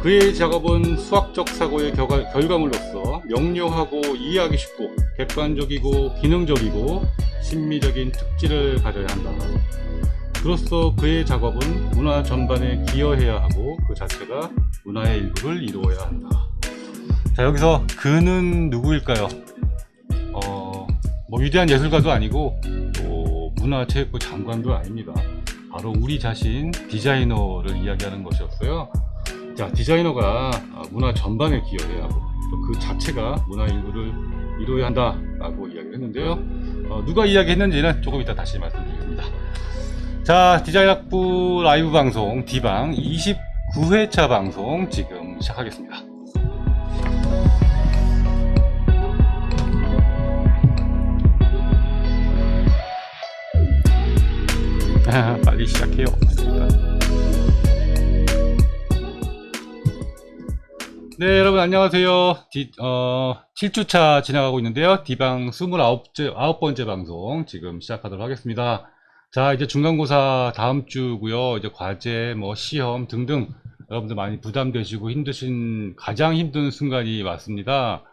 그의 작업은 수학적 사고의 결과물로서 명료하고 이해하기 쉽고 객관적이고 기능적이고 심미적인 특질을 가져야 한다. 그로써 그의 작업은 문화 전반에 기여해야 하고 그 자체가 문화의 일부를 이루어야 한다. 자, 여기서 그는 누구일까요? 뭐 위대한 예술가도 아니고 또 문화체육부 장관도 아닙니다. 바로 우리 자신 디자이너를 이야기하는 것이었어요. 자, 디자이너가 문화 전반에 기여해야 하고 또 그 자체가 문화 일부를 이루어야 한다 라고 이야기를 했는데요. 누가 이야기했는지는 조금 이따 다시 말씀드리겠습니다. 자, 디자인학부 라이브 방송 D방 29회차 방송 지금 시작하겠습니다. 빨리 시작해요. 네, 여러분 안녕하세요. 7주차 진행하고 있는데요. D방 29번째 방송 지금 시작하도록 하겠습니다. 자, 이제 중간고사 다음 주고요. 이제 과제, 뭐 시험 등등 여러분들 많이 부담되시고 힘드신 가장 힘든 순간이 왔습니다.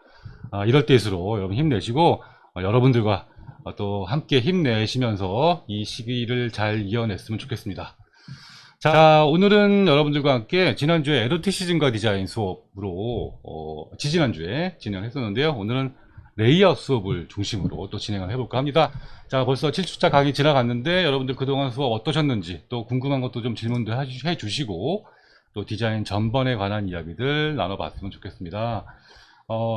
이럴 때일수록 여러분 힘내시고 여러분들과 또 함께 힘내시면서 이 시기를 잘 이겨냈으면 좋겠습니다. 자, 오늘은 여러분들과 함께 지난주에 에로티시즘과 디자인 수업으로 지지난주에 진행을 했었는데요. 오늘은 레이아웃 수업을 중심으로 또 진행을 해볼까 합니다. 자, 벌써 7주차 강의 지나갔는데 여러분들 그동안 수업 어떠셨는지 또 궁금한 것도 좀 질문도 해주시고 또 디자인 전반에 관한 이야기들 나눠봤으면 좋겠습니다.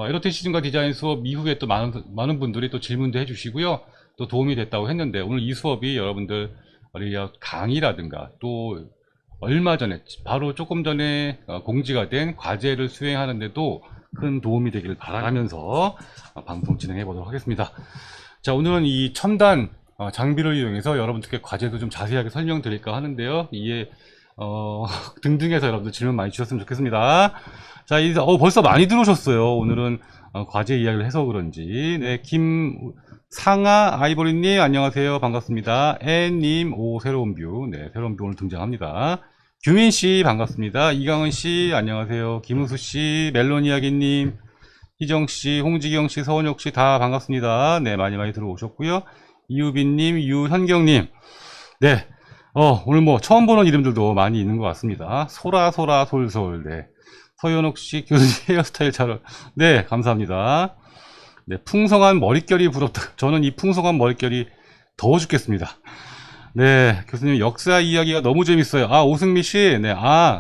에로티시즘과 디자인 수업 이후에 또 많은 분들이 또 질문도 해주시고요. 또 도움이 됐다고 했는데 오늘 이 수업이 여러분들 레이아웃 강의라든가 또 얼마 전에 바로 조금 전에 공지가 된 과제를 수행하는데도 큰 도움이 되기를 바라면서 방송 진행해 보도록 하겠습니다. 자, 오늘은 이 첨단 장비를 이용해서 여러분들께 과제도 좀 자세하게 설명드릴까 하는데요. 이에 등등해서 여러분들 질문 많이 주셨으면 좋겠습니다. 자, 벌써 많이 들어오셨어요. 오늘은 과제 이야기를 해서 그런지. 네, 김상아 아이보리님 안녕하세요. 반갑습니다. 애님 새로운 뷰. 네, 새로운 뷰 오늘 등장합니다. 규민씨 반갑습니다. 이강은씨 안녕하세요. 김우수씨, 멜로니아기님, 희정씨, 홍지경씨, 서원혁씨 다 반갑습니다. 네, 많이 들어오셨고요. 이유빈님, 유현경님. 네, 오늘 뭐 처음 보는 이름들도 많이 있는 것 같습니다. 솔솔. 네. 서현옥씨, 교수님 헤어스타일 네, 감사합니다. 네, 풍성한 머릿결이 부럽다. 저는 이 풍성한 머릿결이 더워 죽겠습니다. 네, 교수님 역사 이야기가 너무 재밌어요. 오승미씨, 네,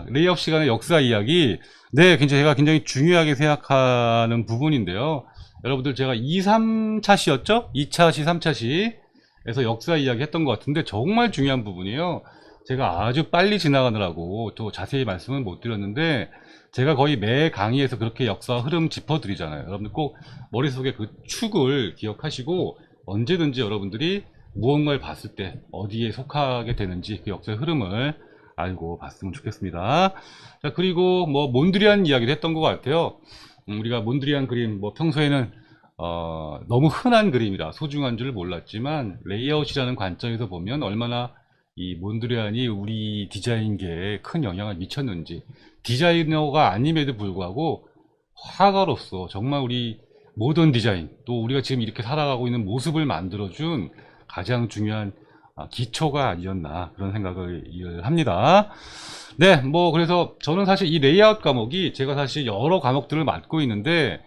레이아웃 시간에 역사 이야기. 네, 제가 굉장히 중요하게 생각하는 부분인데요. 여러분들 제가 2, 3차 시였죠? 2차 시, 3차 시에서 역사 이야기 했던 것 같은데 정말 중요한 부분이에요. 제가 아주 빨리 지나가느라고 또 자세히 말씀은 못 드렸는데 제가 거의 매 강의에서 그렇게 역사 흐름 짚어드리잖아요. 여러분들 꼭 머릿속에 그 축을 기억하시고 언제든지 여러분들이 무언가를 봤을 때 어디에 속하게 되는지 그 역사의 흐름을 알고 봤으면 좋겠습니다. 자, 그리고 뭐 몬드리안 이야기도 했던 것 같아요. 우리가 몬드리안 그림 뭐 평소에는 너무 흔한 그림이라 소중한 줄 몰랐지만 레이아웃이라는 관점에서 보면 얼마나 이 몬드리안이 우리 디자인계에 큰 영향을 미쳤는지, 디자이너가 아님에도 불구하고 화가로서 정말 우리 모던 디자인 또 우리가 지금 이렇게 살아가고 있는 모습을 만들어준 가장 중요한 기초가 아니었나 그런 생각을 합니다. 네, 뭐 그래서 저는 사실 이 레이아웃 과목이 제가 사실 여러 과목들을 맡고 있는데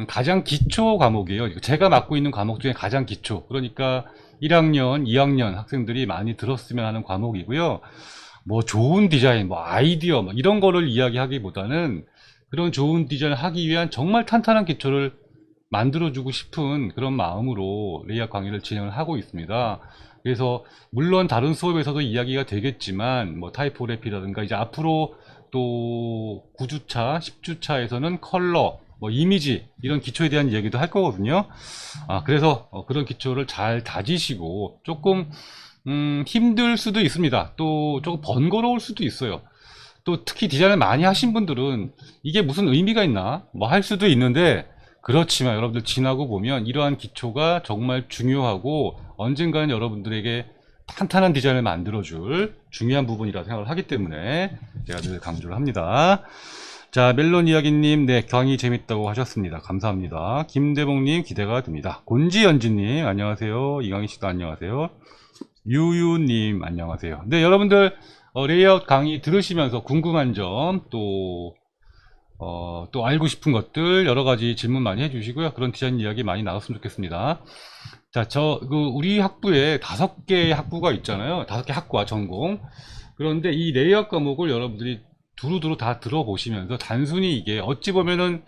가장 기초 과목이에요. 제가 맡고 있는 과목 중에 가장 기초, 그러니까 1학년, 2학년 학생들이 많이 들었으면 하는 과목이고요. 뭐 좋은 디자인, 뭐 아이디어 뭐 이런 거를 이야기하기보다는 그런 좋은 디자인을 하기 위한 정말 탄탄한 기초를 만들어주고 싶은 그런 마음으로 레이아웃 강의를 진행을 하고 있습니다. 그래서 물론 다른 수업에서도 이야기가 되겠지만 뭐 타이포그래피라든가 이제 앞으로 또 9주차, 10주차에서는 컬러, 뭐 이미지 이런 기초에 대한 이야기도 할 거거든요. 그래서 그런 기초를 잘 다지시고 조금 힘들 수도 있습니다. 또 조금 번거로울 수도 있어요. 또 특히 디자인을 많이 하신 분들은 이게 무슨 의미가 있나 뭐 할 수도 있는데, 그렇지만 여러분들 지나고 보면 이러한 기초가 정말 중요하고 언젠가는 여러분들에게 탄탄한 디자인을 만들어줄 중요한 부분이라 생각을 하기 때문에 제가 늘 강조를 합니다. 자, 멜론 이야기님, 네, 강의 재밌다고 하셨습니다. 감사합니다. 김대봉님, 기대가 됩니다. 곤지연지님, 안녕하세요. 이강희 씨도 안녕하세요. 유유님, 안녕하세요. 네, 여러분들, 레이아웃 강의 들으시면서 궁금한 점, 또 알고 싶은 것들, 여러 가지 질문 많이 해주시고요. 그런 디자인 이야기 많이 나눴으면 좋겠습니다. 자, 우리 학부에 5개의 학부가 있잖아요. 5개 학과 전공. 그런데 이 레이아웃 과목을 여러분들이 두루두루 다 들어보시면서 단순히 이게 어찌 보면은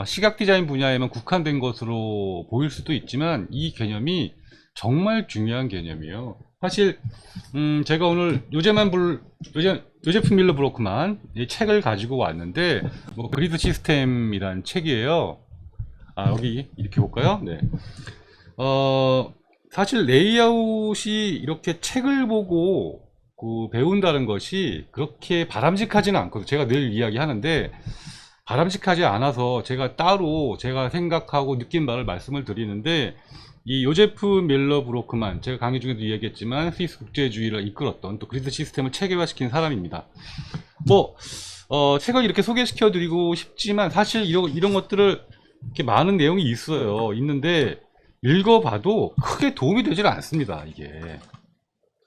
시각 디자인 분야에만 국한된 것으로 보일 수도 있지만 이 개념이 정말 중요한 개념이에요. 사실 제가 오늘 요제프 밀러 브로크만 이 책을 가지고 왔는데 뭐 그리드 시스템이란 책이에요. 여기 이렇게 볼까요? 네. 사실 레이아웃이 이렇게 책을 보고 배운다는 것이 그렇게 바람직하지는 않거든요. 제가 늘 이야기하는데 바람직하지 않아서 제가 따로 제가 생각하고 느낀 바를 말씀을 드리는데 이 요제프 밀러 브로크만, 제가 강의 중에도 이야기했지만 스위스 국제주의를 이끌었던 또 그리드 시스템을 체계화시킨 사람입니다. 책을 이렇게 소개시켜 드리고 싶지만 사실 이런 것들을 이렇게 많은 내용이 있는데 읽어봐도 크게 도움이 되질 않습니다. 이게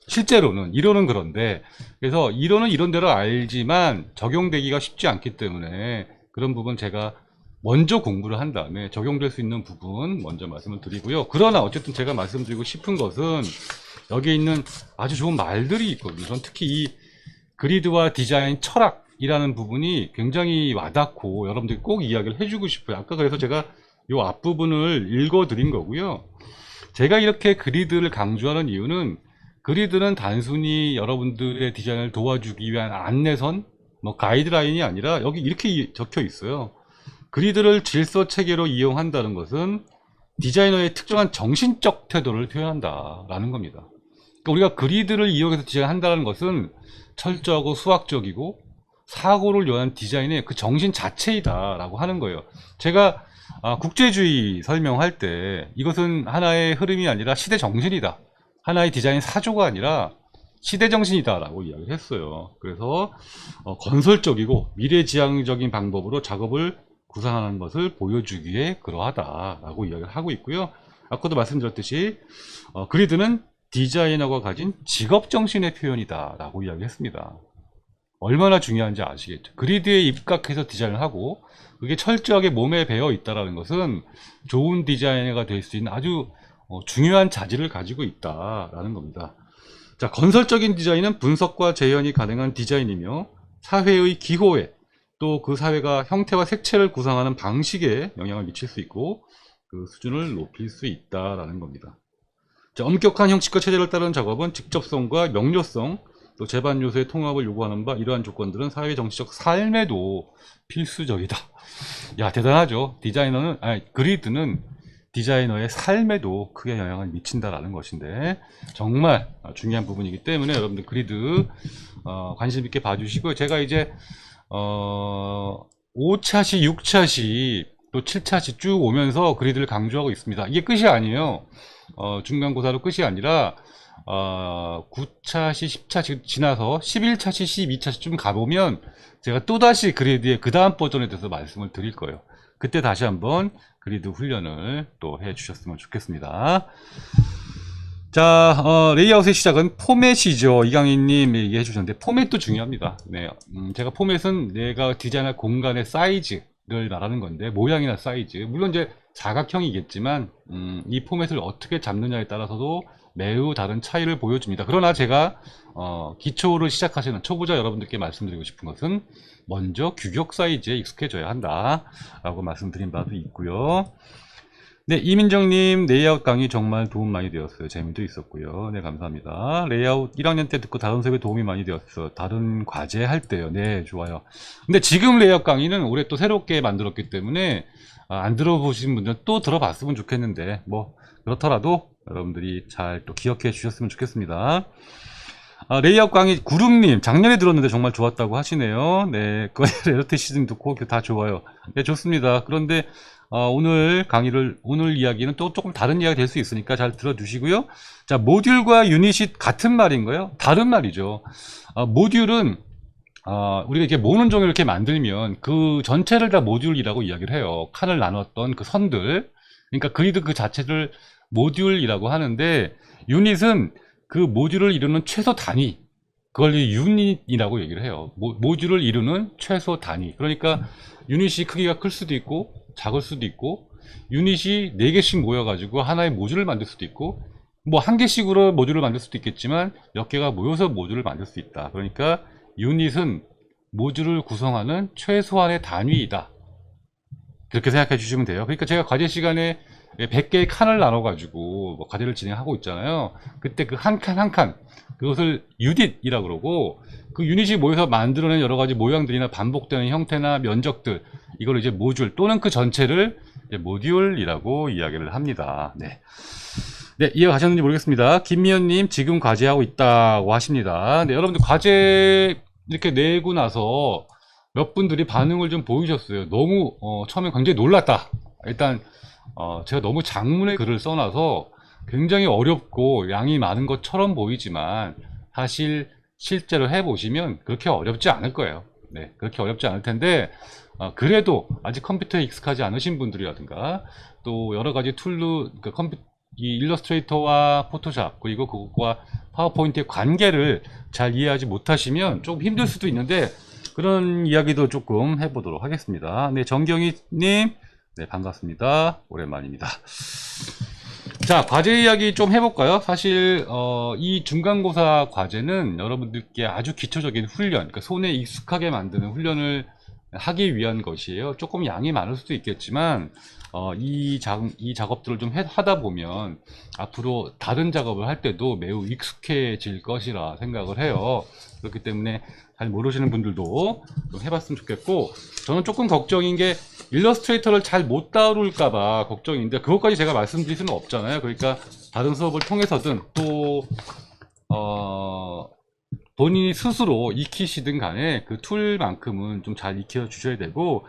실제로는 이론은 그런데, 그래서 이론은 이론대로 알지만 적용되기가 쉽지 않기 때문에 그런 부분 제가 먼저 공부를 한 다음에 적용될 수 있는 부분 먼저 말씀을 드리고요. 그러나 어쨌든 제가 말씀드리고 싶은 것은 여기에 있는 아주 좋은 말들이 있거든요. 전 특히 이 그리드와 디자인 철학이라는 부분이 굉장히 와닿고 여러분들이 꼭 이야기를 해주고 싶어요. 아까 그래서 제가 이 앞부분을 읽어 드린 거고요. 제가 이렇게 그리드를 강조하는 이유는 그리드는 단순히 여러분들의 디자인을 도와주기 위한 안내선, 뭐 가이드라인이 아니라 여기 이렇게 적혀 있어요. 그리드를 질서 체계로 이용한다는 것은 디자이너의 특정한 정신적 태도를 표현한다라는 겁니다. 그러니까 우리가 그리드를 이용해서 디자인한다는 것은 철저하고 수학적이고 사고를 요하는 디자인의 그 정신 자체이다라고 하는 거예요. 제가 국제주의 설명할 때 이것은 하나의 흐름이 아니라 시대 정신이다. 하나의 디자인 사조가 아니라 시대정신이다 라고 이야기를 했어요. 그래서 건설적이고 미래지향적인 방법으로 작업을 구상하는 것을 보여주기 위해 그러하다 라고 이야기를 하고 있고요. 아까도 말씀드렸듯이 그리드는 디자이너가 가진 직업정신의 표현이다 라고 이야기했습니다. 얼마나 중요한지 아시겠죠? 그리드에 입각해서 디자인을 하고 그게 철저하게 몸에 배어 있다는 것은 좋은 디자이너가 될 수 있는 아주 중요한 자질을 가지고 있다라는 겁니다. 자, 건설적인 디자인은 분석과 재현이 가능한 디자인이며 사회의 기호에 또 그 사회가 형태와 색채를 구상하는 방식에 영향을 미칠 수 있고 그 수준을 높일 수 있다라는 겁니다. 자, 엄격한 형식과 체제를 따르는 작업은 직접성과 명료성 또 제반 요소의 통합을 요구하는 바 이러한 조건들은 사회 정치적 삶에도 필수적이다. 야, 대단하죠. 그리드는 디자이너의 삶에도 크게 영향을 미친다라는 것인데 정말 중요한 부분이기 때문에 여러분들 그리드 관심 있게 봐주시고요. 제가 이제 5차시, 6차시 또 7차시 쭉 오면서 그리드를 강조하고 있습니다. 이게 끝이 아니에요. 중간고사로 끝이 아니라 9차시, 10차시 지나서 11차시, 12차시 좀 가보면 제가 또다시 그리드의 그 다음 버전에 대해서 말씀을 드릴 거예요. 그때 다시 한번 그리드 훈련을 또 해주셨으면 좋겠습니다. 자, 레이아웃의 시작은 포맷이죠. 이강희님 얘기해 주셨는데 포맷도 중요합니다. 네, 제가 포맷은 내가 디자인할 공간의 사이즈를 말하는 건데 모양이나 사이즈, 물론 이제 사각형이겠지만 이 포맷을 어떻게 잡느냐에 따라서도 매우 다른 차이를 보여줍니다. 그러나 제가 기초를 시작하시는 초보자 여러분들께 말씀드리고 싶은 것은 먼저 규격 사이즈에 익숙해져야 한다 라고 말씀드린 바도 있고요. 네, 이민정님 레이아웃 강의 정말 도움 많이 되었어요. 재미도 있었고요. 네, 감사합니다. 레이아웃 1학년 때 듣고 다른 수업에 도움이 많이 되었어요. 다른 과제 할 때요. 네, 좋아요. 근데 지금 레이아웃 강의는 올해 또 새롭게 만들었기 때문에 안 들어보신 분들은 또 들어봤으면 좋겠는데 뭐 그렇더라도 여러분들이 잘 또 기억해 주셨으면 좋겠습니다. 레이아웃 강의 구름님 작년에 들었는데 정말 좋았다고 하시네요. 네, 레러트 시즌 듣고 다 좋아요. 네, 좋습니다. 그런데 오늘 이야기는 또 조금 다른 이야기 될 수 있으니까 잘 들어주시고요. 자, 모듈과 유닛이 같은 말인가요? 다른 말이죠. 모듈은 우리가 이렇게 모는 종이를 이렇게 만들면 그 전체를 다 모듈이라고 이야기를 해요. 칸을 나눴던 그 선들. 그러니까 그리드 그 자체를 모듈이라고 하는데, 유닛은 그 모듈을 이루는 최소 단위. 그걸 유닛이라고 얘기를 해요. 모듈을 이루는 최소 단위. 그러니까 유닛이 크기가 클 수도 있고, 작을 수도 있고, 유닛이 4개씩 모여가지고 하나의 모듈을 만들 수도 있고, 뭐 1개씩으로 모듈을 만들 수도 있겠지만 몇 개가 모여서 모듈을 만들 수 있다. 그러니까 유닛은 모듈을 구성하는 최소한의 단위이다. 그렇게 생각해 주시면 돼요. 그러니까 제가 과제 시간에 100개의 칸을 나눠 가지고 뭐 과제를 진행하고 있잖아요. 그때 그 한 칸 한 칸, 그것을 유닛이라고 그러고, 그 유닛이 모여서 만들어낸 여러 가지 모양들이나 반복되는 형태나 면적들, 이걸 이제 모듈 또는 그 전체를 이제 모듈이라고 이야기를 합니다. 네. 네, 이해가셨는지 모르겠습니다. 김미연님, 지금 과제하고 있다고 하십니다. 네, 여러분들 과제 이렇게 내고 나서 몇 분들이 반응을 좀 보이셨어요. 너무, 처음에 굉장히 놀랐다. 일단, 제가 너무 장문의 글을 써놔서 굉장히 어렵고 양이 많은 것처럼 보이지만, 사실 실제로 해보시면 그렇게 어렵지 않을 거예요. 네, 그렇게 어렵지 않을 텐데, 그래도 아직 컴퓨터에 익숙하지 않으신 분들이라든가, 또 여러 가지 툴로, 이 일러스트레이터와 포토샵, 그리고 그것과 파워포인트의 관계를 잘 이해하지 못하시면 조금 힘들 수도 있는데, 그런 이야기도 조금 해보도록 하겠습니다. 네, 정경희님, 네, 반갑습니다. 오랜만입니다. 자, 과제 이야기 좀 해볼까요? 사실 이 중간고사 과제는 여러분들께 아주 기초적인 훈련, 그러니까 손에 익숙하게 만드는 훈련을 하기 위한 것이에요. 조금 양이 많을 수도 있겠지만 이 작업들을 좀 하다 보면 앞으로 다른 작업을 할 때도 매우 익숙해질 것이라 생각을 해요. 그렇기 때문에 잘 모르시는 분들도 좀 해봤으면 좋겠고, 저는 조금 걱정인 게 일러스트레이터를 잘 못 다룰까봐 걱정인데, 그것까지 제가 말씀드릴 수는 없잖아요. 그러니까 다른 수업을 통해서든 또 본인이 스스로 익히시든 간에 그 툴만큼은 좀 잘 익혀 주셔야 되고,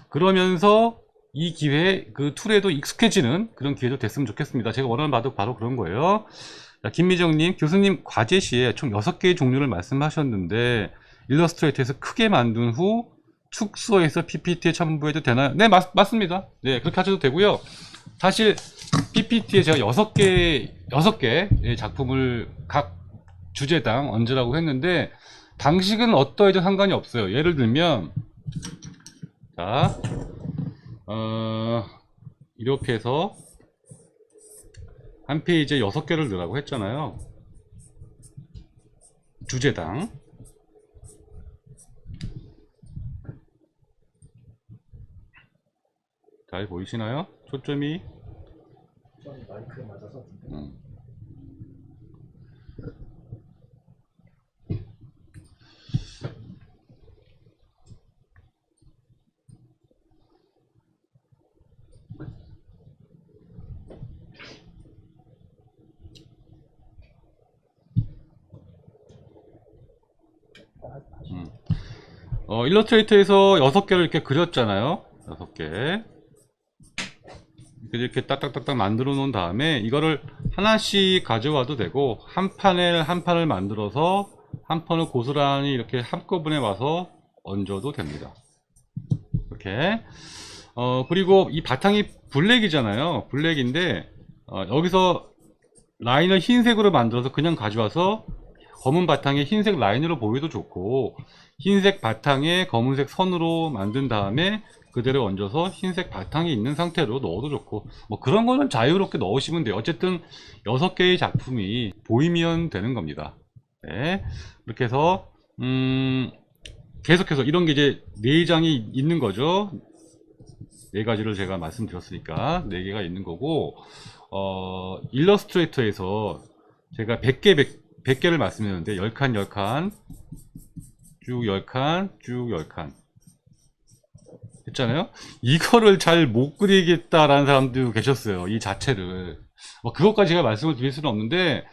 그러면서 이 기회에 그 툴에도 익숙해지는 그런 기회도 됐으면 좋겠습니다. 제가 원하는 바로 그런 거예요. 자, 김미정님, 교수님 과제 시에 총 6개의 종류를 말씀하셨는데 일러스트레이터에서 크게 만든 후 축소해서 PPT에 첨부해도 되나요? 네, 맞습니다. 네, 그렇게 하셔도 되고요. 사실 PPT에 제가 6개의 작품을 각 주제당 얹으라고 했는데, 방식은 어떠해도 상관이 없어요. 예를 들면, 자, 이렇게 해서 한 페이지에 6개를 넣으라고 했잖아요. 주제당. 잘 보이시나요? 초점이? 마이크에 맞아서. 일러스트레이터에서 6개를 이렇게 그렸잖아요. 6개. 이렇게 딱딱딱딱 만들어 놓은 다음에 이거를 하나씩 가져와도 되고, 한 판을 만들어서 한 판을 고스란히 이렇게 한꺼번에 와서 얹어도 됩니다. 이렇게. 그리고 이 바탕이 블랙이잖아요. 블랙인데 여기서 라인을 흰색으로 만들어서 그냥 가져와서 검은 바탕에 흰색 라인으로 보여도 좋고, 흰색 바탕에 검은색 선으로 만든 다음에 그대로 얹어서 흰색 바탕이 있는 상태로 넣어도 좋고, 뭐 그런 거는 자유롭게 넣으시면 돼요. 어쨌든 6개의 작품이 보이면 되는 겁니다. 네. 이렇게 해서 계속해서 이런 게 이제 4장이 있는 거죠. 4가지를 제가 말씀드렸으니까 4개가 있는 거고, 일러스트레이터에서 제가 100개를 말씀드렸는데 10칸 10칸 쭉 10칸 쭉 10칸 했잖아요. 이거를 잘 못 그리겠다라는 사람도 계셨어요. 이 자체를. 그것까지 제가 말씀을 드릴 수는 없는데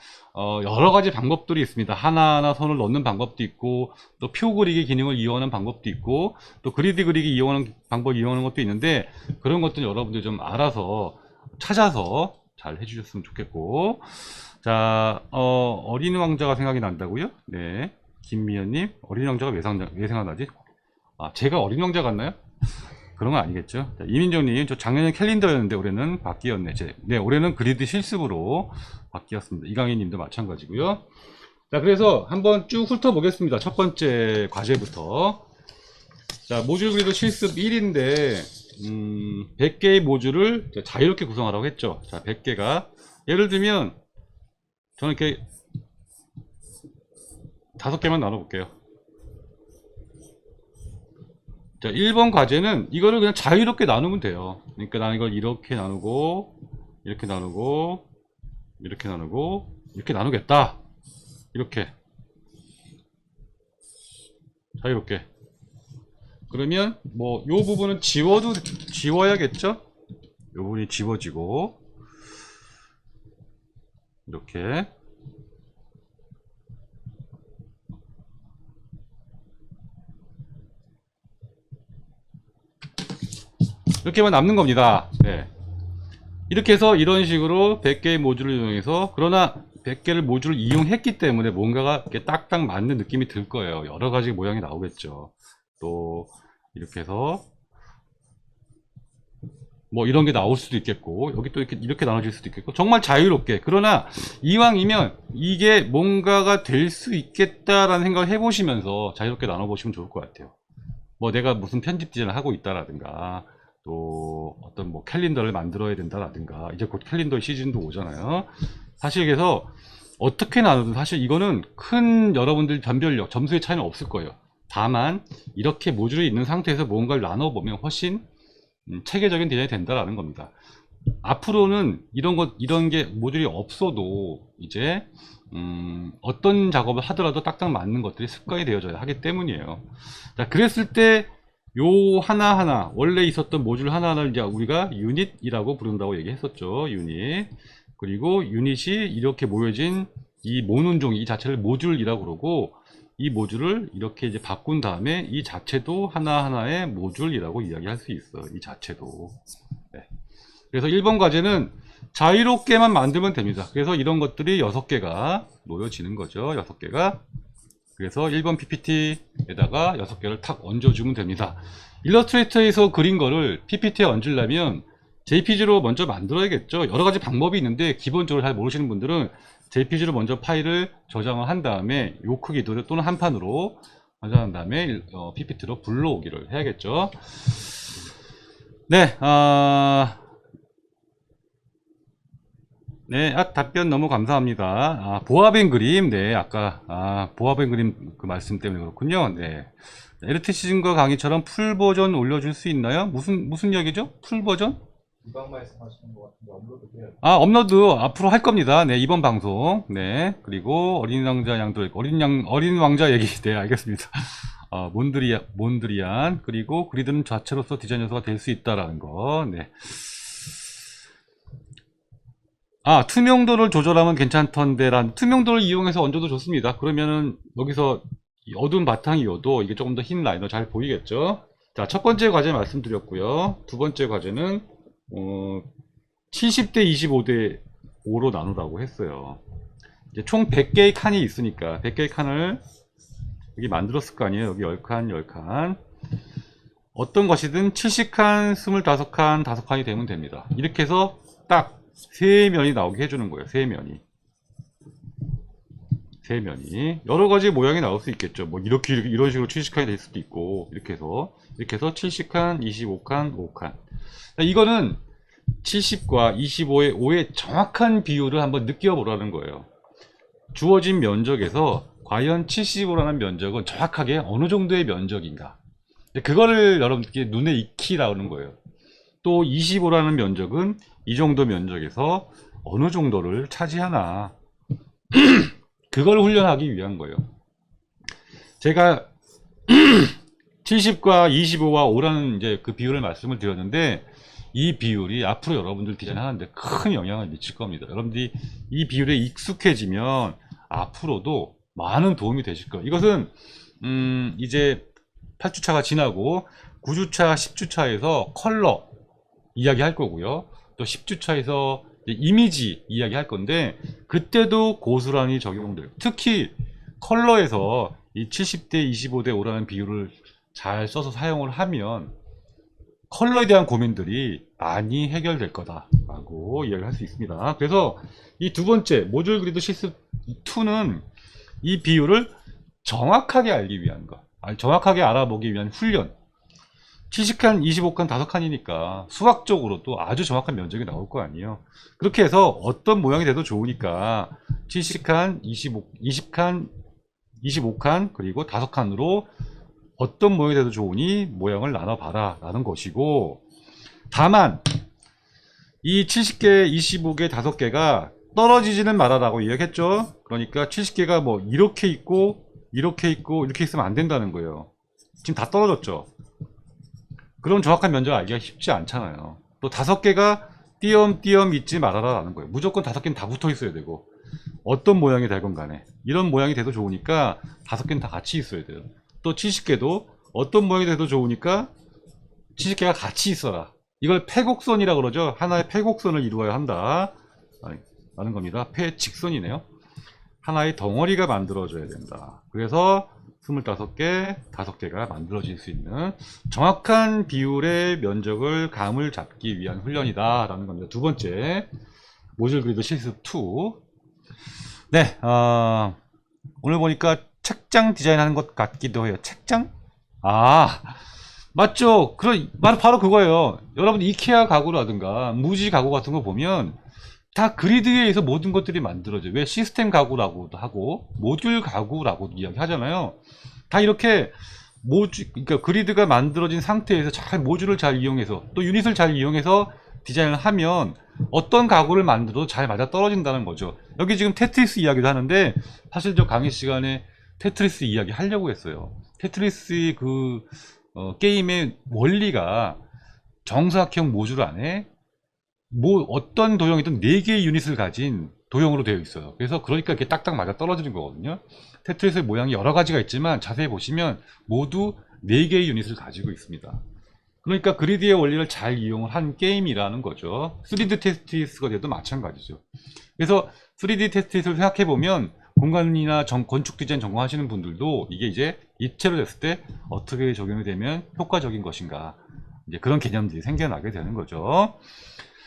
여러 가지 방법들이 있습니다. 하나하나 선을 넣는 방법도 있고, 또 표 그리기 기능을 이용하는 방법도 있고, 또 그리드 그리기 이용하는 방법 이용하는 것도 있는데, 그런 것들은 여러분들 좀 알아서 찾아서 잘 해주셨으면 좋겠고. 자, 어린 왕자가 생각이 난다고요? 네. 김미연님, 어린 왕자가 왜 생각나지? 아, 제가 어린 왕자 같나요? 그런 건 아니겠죠. 자, 이민정님, 저 작년에 캘린더였는데 올해는 바뀌었네. 네, 올해는 그리드 실습으로 바뀌었습니다. 이강희님도 마찬가지고요. 자, 그래서 한번 쭉 훑어보겠습니다. 첫 번째 과제부터. 자, 모듈 그리드 실습 1인데 100개의 모듈을 자유롭게 구성하라고 했죠. 자, 100개가 예를 들면 저는 이렇게 5개만 나눠볼게요. 자, 1번 과제는 이거를 그냥 자유롭게 나누면 돼요. 그러니까 나는 이걸 이렇게 나누고, 이렇게 나누고, 이렇게 나누고, 이렇게 나누겠다. 이렇게. 자유롭게. 그러면, 뭐, 요 부분은 지워야겠죠? 요 부분이 지워지고, 이렇게. 이렇게만 남는 겁니다. 네. 이렇게 해서 이런 식으로 100개의 모듈을 이용해서, 그러나 100개를 모듈을 이용했기 때문에 뭔가가 이렇게 딱딱 맞는 느낌이 들 거예요. 여러 가지 모양이 나오겠죠. 또 이렇게 해서 뭐 이런 게 나올 수도 있겠고, 여기 또 이렇게 나눠질 수도 있겠고, 정말 자유롭게. 그러나 이왕이면 이게 뭔가가 될 수 있겠다라는 생각을 해보시면서 자유롭게 나눠보시면 좋을 것 같아요. 뭐 내가 무슨 편집 디자인을 하고 있다라든가, 또 어떤 뭐 캘린더를 만들어야 된다라든가, 이제 곧 캘린더 시즌도 오잖아요. 사실 그래서 어떻게 나누든 사실 이거는 큰 여러분들 변별력, 점수의 차이는 없을 거예요. 다만 이렇게 모듈이 있는 상태에서 뭔가를 나눠보면 훨씬 체계적인 디자인이 된다라는 겁니다. 앞으로는 이런 게 모듈이 없어도 이제 어떤 작업을 하더라도 딱딱 맞는 것들이 습관이 되어져야 하기 때문이에요. 자, 그랬을 때 요 하나하나, 원래 있었던 모듈 하나하나를 이제 우리가 유닛이라고 부른다고 얘기했었죠. 유닛. 그리고 유닛이 이렇게 모여진 이 모눈종이, 이 자체를 모듈이라고 그러고, 이 모듈을 이렇게 이제 바꾼 다음에 이 자체도 하나하나의 모듈이라고 이야기할 수 있어요. 이 자체도. 네. 그래서 1번 과제는 자유롭게만 만들면 됩니다. 그래서 이런 것들이 6개가 놓여지는 거죠. 6개가. 그래서 1번 PPT에다가 6개를 탁 얹어주면 됩니다. 일러스트레이터에서 그린 거를 PPT에 얹으려면 JPG로 먼저 만들어야겠죠. 여러 가지 방법이 있는데 기본적으로 잘 모르시는 분들은 JPG로 먼저 파일을 저장을 한 다음에 요 크기도 또는 한 판으로 저장한 다음에 PPT로 불러오기를 해야겠죠. 네, 네, 답변 너무 감사합니다. 보아뱅 그림, 네, 아까, 보아뱅 그림 그 말씀 때문에 그렇군요. 네. LT 시즌과 강의처럼 풀 버전 올려줄 수 있나요? 무슨 이야기죠? 풀 버전? 이방 말씀하시는 것 같은데 업로드 해요. 업로드 앞으로 할 겁니다. 네, 이번 방송. 네, 그리고 어린 왕자 양도, 어린 왕자 얘기. 네, 알겠습니다. 몬드리안, 그리고 그리드는 자체로서 디자인 요소가 될 수 있다라는 거. 네. 투명도를 조절하면 괜찮던데, 투명도를 이용해서 얹어도 좋습니다. 그러면은, 여기서 어두운 바탕이어도 이게 조금 더 흰 라인으로 잘 보이겠죠? 자, 첫 번째 과제 말씀드렸고요. 두 번째 과제는, 70대 25대 5로 나누라고 했어요. 이제 총 100개의 칸이 있으니까, 100개의 칸을 여기 만들었을 거 아니에요? 여기 10칸, 10칸. 어떤 것이든 70칸, 25칸, 5칸이 되면 됩니다. 이렇게 해서 딱, 세 면이 나오게 해주는 거예요. 세 면이 여러 가지 모양이 나올 수 있겠죠. 뭐 이런 식으로 70칸이 될 수도 있고, 이렇게 해서 70칸, 25칸, 5칸. 이거는 70과 25의 5의 정확한 비율을 한번 느껴보라는 거예요. 주어진 면적에서 과연 75라는 면적은 정확하게 어느 정도의 면적인가, 그거를 여러분들께 눈에 익히라는 거예요. 또 25라는 면적은 이 정도 면적에서 어느 정도를 차지하나, 그걸 훈련하기 위한 거예요. 제가 70과 25와 5라는 이제 그 비율을 말씀을 드렸는데, 이 비율이 앞으로 여러분들 디자인 하는데 큰 영향을 미칠 겁니다. 여러분들이 이 비율에 익숙해지면 앞으로도 많은 도움이 되실 거예요. 이것은 이제 8주차가 지나고 9주차, 10주차에서 컬러 이야기 할 거고요. 또 10주차에서 이미지 이야기 할 건데, 그때도 고스란히 적용돼요. 특히 컬러에서 이 70대 25대 5라는 비율을 잘 써서 사용을 하면 컬러에 대한 고민들이 많이 해결될 거다라고 이야기를 할 수 있습니다. 그래서 이 두 번째 모듈 그리드 실습 2는 이 비율을 정확하게 알기 위한 것, 정확하게 알아보기 위한 훈련. 70칸, 25칸, 5칸이니까 수학적으로도 아주 정확한 면적이 나올 거 아니에요. 그렇게 해서 어떤 모양이 돼도 좋으니까 70칸, 20칸, 25칸, 그리고 5칸으로 어떤 모양이 돼도 좋으니 모양을 나눠봐라 라는 것이고, 다만 이 70개, 25개, 5개가 떨어지지는 말아라고 이야기했죠. 그러니까 70개가 뭐 이렇게 있고 이렇게 있고 이렇게 있으면 안 된다는 거예요. 지금 다 떨어졌죠. 그럼 정확한 면적을 알기가 쉽지 않잖아요. 또 5개가 띄엄띄엄 있지 말아라 라는 거예요. 무조건 5개는 다 붙어 있어야 되고, 어떤 모양이 되건 간에 이런 모양이 돼도 좋으니까 5개는 다 같이 있어야 돼요. 또 70개도 어떤 모양이 돼도 좋으니까 70개가 같이 있어라. 이걸 패곡선이라고 그러죠. 하나의 패곡선을 이루어야 한다 라는 겁니다. 패직선이네요. 하나의 덩어리가 만들어져야 된다. 그래서 25개, 5개가 만들어질 수 있는 정확한 비율의 면적을 감을 잡기 위한 훈련이다 라는 겁니다. 두 번째 모듈 그리드 실습 2. 네, 오늘 보니까 책장 디자인하는 것 같기도 해요. 책장? 아, 맞죠. 바로 그거예요. 여러분 이케아 가구라든가 무지 가구 같은 거 보면 다 그리드에 의해서 모든 것들이 만들어져요. 왜 시스템 가구라고도 하고 모듈 가구라고도 이야기하잖아요. 다 이렇게 그러니까 그리드가 만들어진 상태에서 모듈을 잘 이용해서 또 유닛을 잘 이용해서 디자인을 하면 어떤 가구를 만들어도 잘 맞아 떨어진다는 거죠. 여기 지금 테트리스 이야기도 하는데, 사실 저 강의 시간에 테트리스 이야기 하려고 했어요. 테트리스의 게임의 원리가 정사각형 모듈 안에 어떤 도형이든 4개의 유닛을 가진 도형으로 되어 있어요. 그러니까 이렇게 딱딱 맞아 떨어지는 거거든요. 테트리스의 모양이 여러 가지가 있지만 자세히 보시면 모두 4개의 유닛을 가지고 있습니다. 그러니까 그리드의 원리를 잘 이용을 한 게임이라는 거죠. 3D 테트리스가 돼도 마찬가지죠. 그래서 3D 테트리스를 생각해 보면 공간이나 건축 디자인 전공하시는 분들도 이게 이제 입체로 됐을 때 어떻게 적용이 되면 효과적인 것인가, 이제 그런 개념들이 생겨나게 되는 거죠.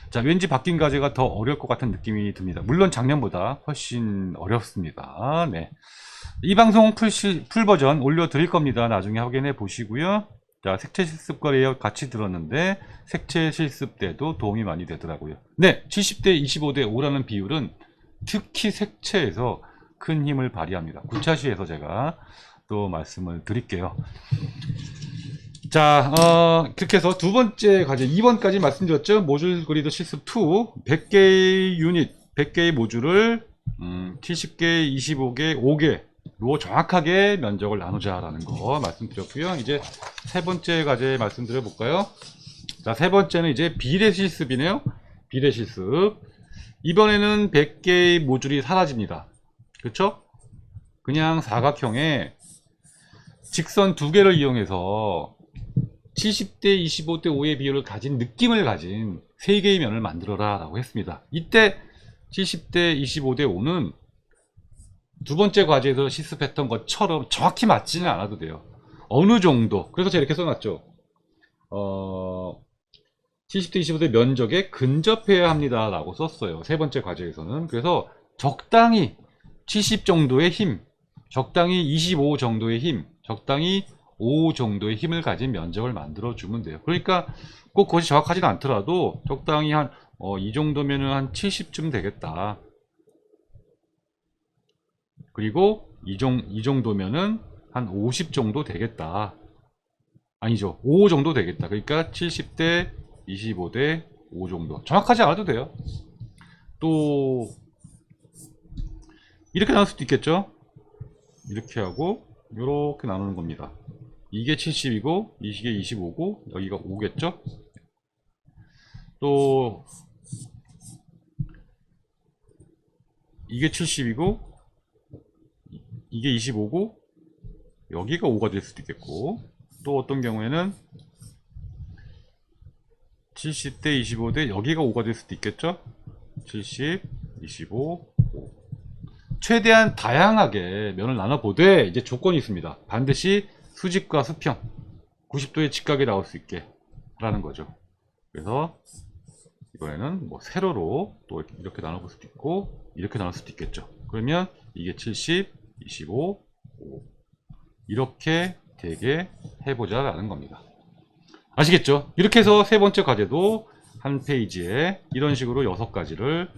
자, 왠지 바뀐 과제가 더 어려울 것 같은 느낌이 듭니다. 물론 작년보다 훨씬 어렵습니다. 네. 이 방송 풀 버전 올려드릴 겁니다. 나중에 확인해 보시고요. 자, 색채 실습과 레이아웃 같이 들었는데 색채 실습 때도 도움이 많이 되더라고요. 네, 70대 25대 5라는 비율은 특히 색채에서 큰 힘을 발휘합니다. 구차시에서 제가 또 말씀을 드릴게요. 자, 그렇게 해서 두 번째 과제 2번까지 말씀드렸죠. 모듈 그리드 실습 2, 100개의 유닛, 100개의 모듈을 70개, 25개, 5개로 정확하게 면적을 나누자라는 거 말씀드렸고요. 이제 세 번째 과제 말씀드려 볼까요? 자, 세 번째는 이제 비례 실습이네요. 비례 실습. 이번에는 100개의 모듈이 사라집니다. 그렇죠? 그냥 사각형에 직선 2개를 이용해서 70대 25대 5의 비율을 가진 느낌을 가진 3개의 면을 만들어라 라고 했습니다. 이때 70대 25대 5는 두 번째 과제에서 실습했던 것처럼 정확히 맞지는 않아도 돼요. 어느 정도, 그래서 제가 이렇게 써놨죠. 70대 25대 면적에 근접해야 합니다 라고 썼어요. 세 번째 과제에서는. 그래서 적당히 70 정도의 힘, 적당히 25 정도의 힘, 적당히 5 정도의 힘을 가진 면적을 만들어 주면 돼요. 그러니까 꼭 그것이 정확하지는 않더라도 적당히 이 정도면은 한 70쯤 되겠다. 그리고 이 정도면은 한 50 정도 되겠다. 아니죠. 5 정도 되겠다. 그러니까 70대 25대 5 정도. 정확하지 않아도 돼요. 또 이렇게 나눌 수도 있겠죠. 이렇게 하고 이렇게 나누는 겁니다. 이게 70이고 이게 25고 여기가 5겠죠. 또 이게 70이고 이게 25고 여기가 5가 될 수도 있겠고, 또 어떤 경우에는 70대 25대 여기가 5가 될 수도 있겠죠. 70, 25, 5. 최대한 다양하게 면을 나눠보되 이제 조건이 있습니다. 반드시 수직과 수평 90도의 직각이 나올 수 있게 하라는 거죠. 그래서 이번에는 뭐 세로로 또 이렇게 나눠볼 수도 있고 이렇게 나눌 수도 있겠죠. 그러면 이게 70, 25, 5 이렇게 되게 해보자 라는 겁니다. 아시겠죠? 이렇게 해서 세 번째 과제도 한 페이지에 이런 식으로 6가지를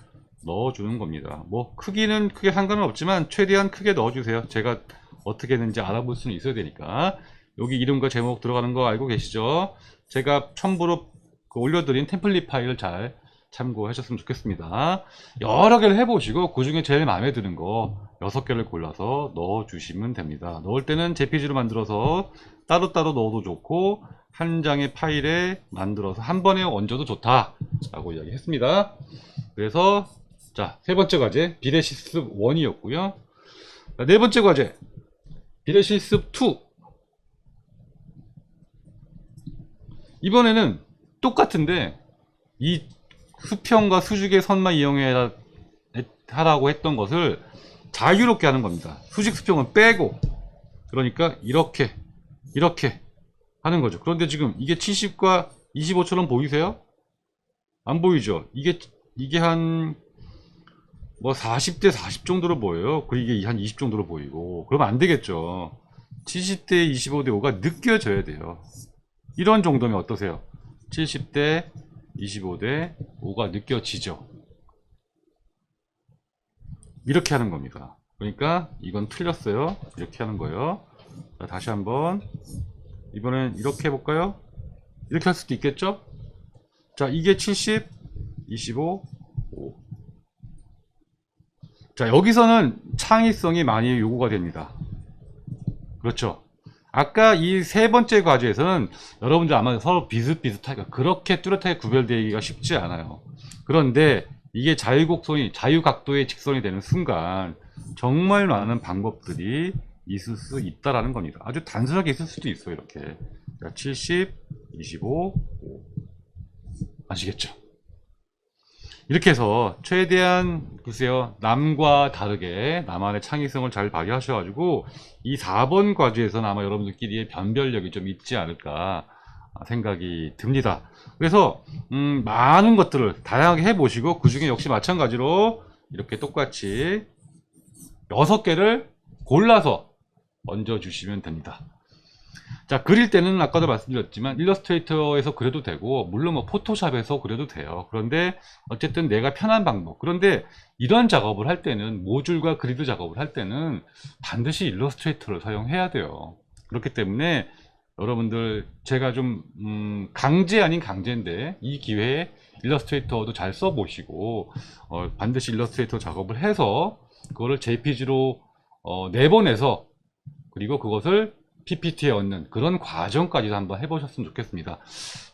넣어주는 겁니다. 뭐 크기는 크게 상관은 없지만 최대한 크게 넣어주세요. 제가 어떻게 했는지 알아볼 수는 있어야 되니까. 여기 이름과 제목 들어가는 거 알고 계시죠? 제가 첨부로 올려드린 템플릿 파일을 잘 참고하셨으면 좋겠습니다. 여러 개를 해보시고 그 중에 제일 마음에 드는 거 6개를 골라서 넣어주시면 됩니다. 넣을 때는 JPG로 만들어서 따로따로 넣어도 좋고 한 장의 파일에 만들어서 한 번에 얹어도 좋다 라고 이야기했습니다. 그래서 자, 세 번째 과제 비례실습 1이었고요. 네 번째 과제 비례실습 2. 이번에는 똑같은데 이 수평과 수직의 선만 이용해 하라고 했던 것을 자유롭게 하는 겁니다. 수직 수평은 빼고, 그러니까 이렇게 하는 거죠. 그런데 지금 이게 70과 25처럼 보이세요? 안 보이죠? 이게 한 뭐 40대 40 정도로 보여요. 그리고 이게 한 20 정도로 보이고, 그러면 안 되겠죠. 70대 25대 5가 느껴져야 돼요. 이런 정도면 어떠세요? 70대 25대 5가 느껴지죠. 이렇게 하는 겁니다. 그러니까 이건 틀렸어요. 이렇게 하는 거예요. 자, 다시 한번 이번엔 이렇게 해볼까요? 이렇게 할 수도 있겠죠? 자, 이게 70, 25, 5. 자, 여기서는 창의성이 많이 요구가 됩니다. 그렇죠? 아까 이 세 번째 과제에서는 여러분들 아마 서로 비슷비슷하게 그렇게 뚜렷하게 구별되기가 쉽지 않아요. 그런데 이게 자유각도의 직선이 되는 순간 정말 많은 방법들이 있을 수 있다라는 겁니다. 아주 단순하게 있을 수도 있어요. 이렇게. 자, 70, 25, 5. 아시겠죠? 이렇게 해서 최대한 글쎄요, 남과 다르게 나만의 창의성을 잘 발휘하셔가지고 이 4번 과제에서는 아마 여러분들끼리의 변별력이 좀 있지 않을까 생각이 듭니다. 그래서 많은 것들을 다양하게 해보시고 그 중에 역시 마찬가지로 이렇게 똑같이 6개를 골라서 얹어주시면 됩니다. 자, 그릴 때는 아까도 말씀드렸지만 일러스트레이터에서 그려도 되고 물론 뭐 포토샵에서 그려도 돼요. 그런데 어쨌든 내가 편한 방법. 그런데 이런 작업을 할 때는 모듈과 그리드 작업을 할 때는 반드시 일러스트레이터를 사용해야 돼요. 그렇기 때문에 여러분들 제가 좀 강제 아닌 강제인데 이 기회에 일러스트레이터도 잘 써보시고 반드시 일러스트레이터 작업을 해서 그거를 JPG로 내보내서 그리고 그것을 PPT에 얻는 그런 과정까지도 한번 해보셨으면 좋겠습니다.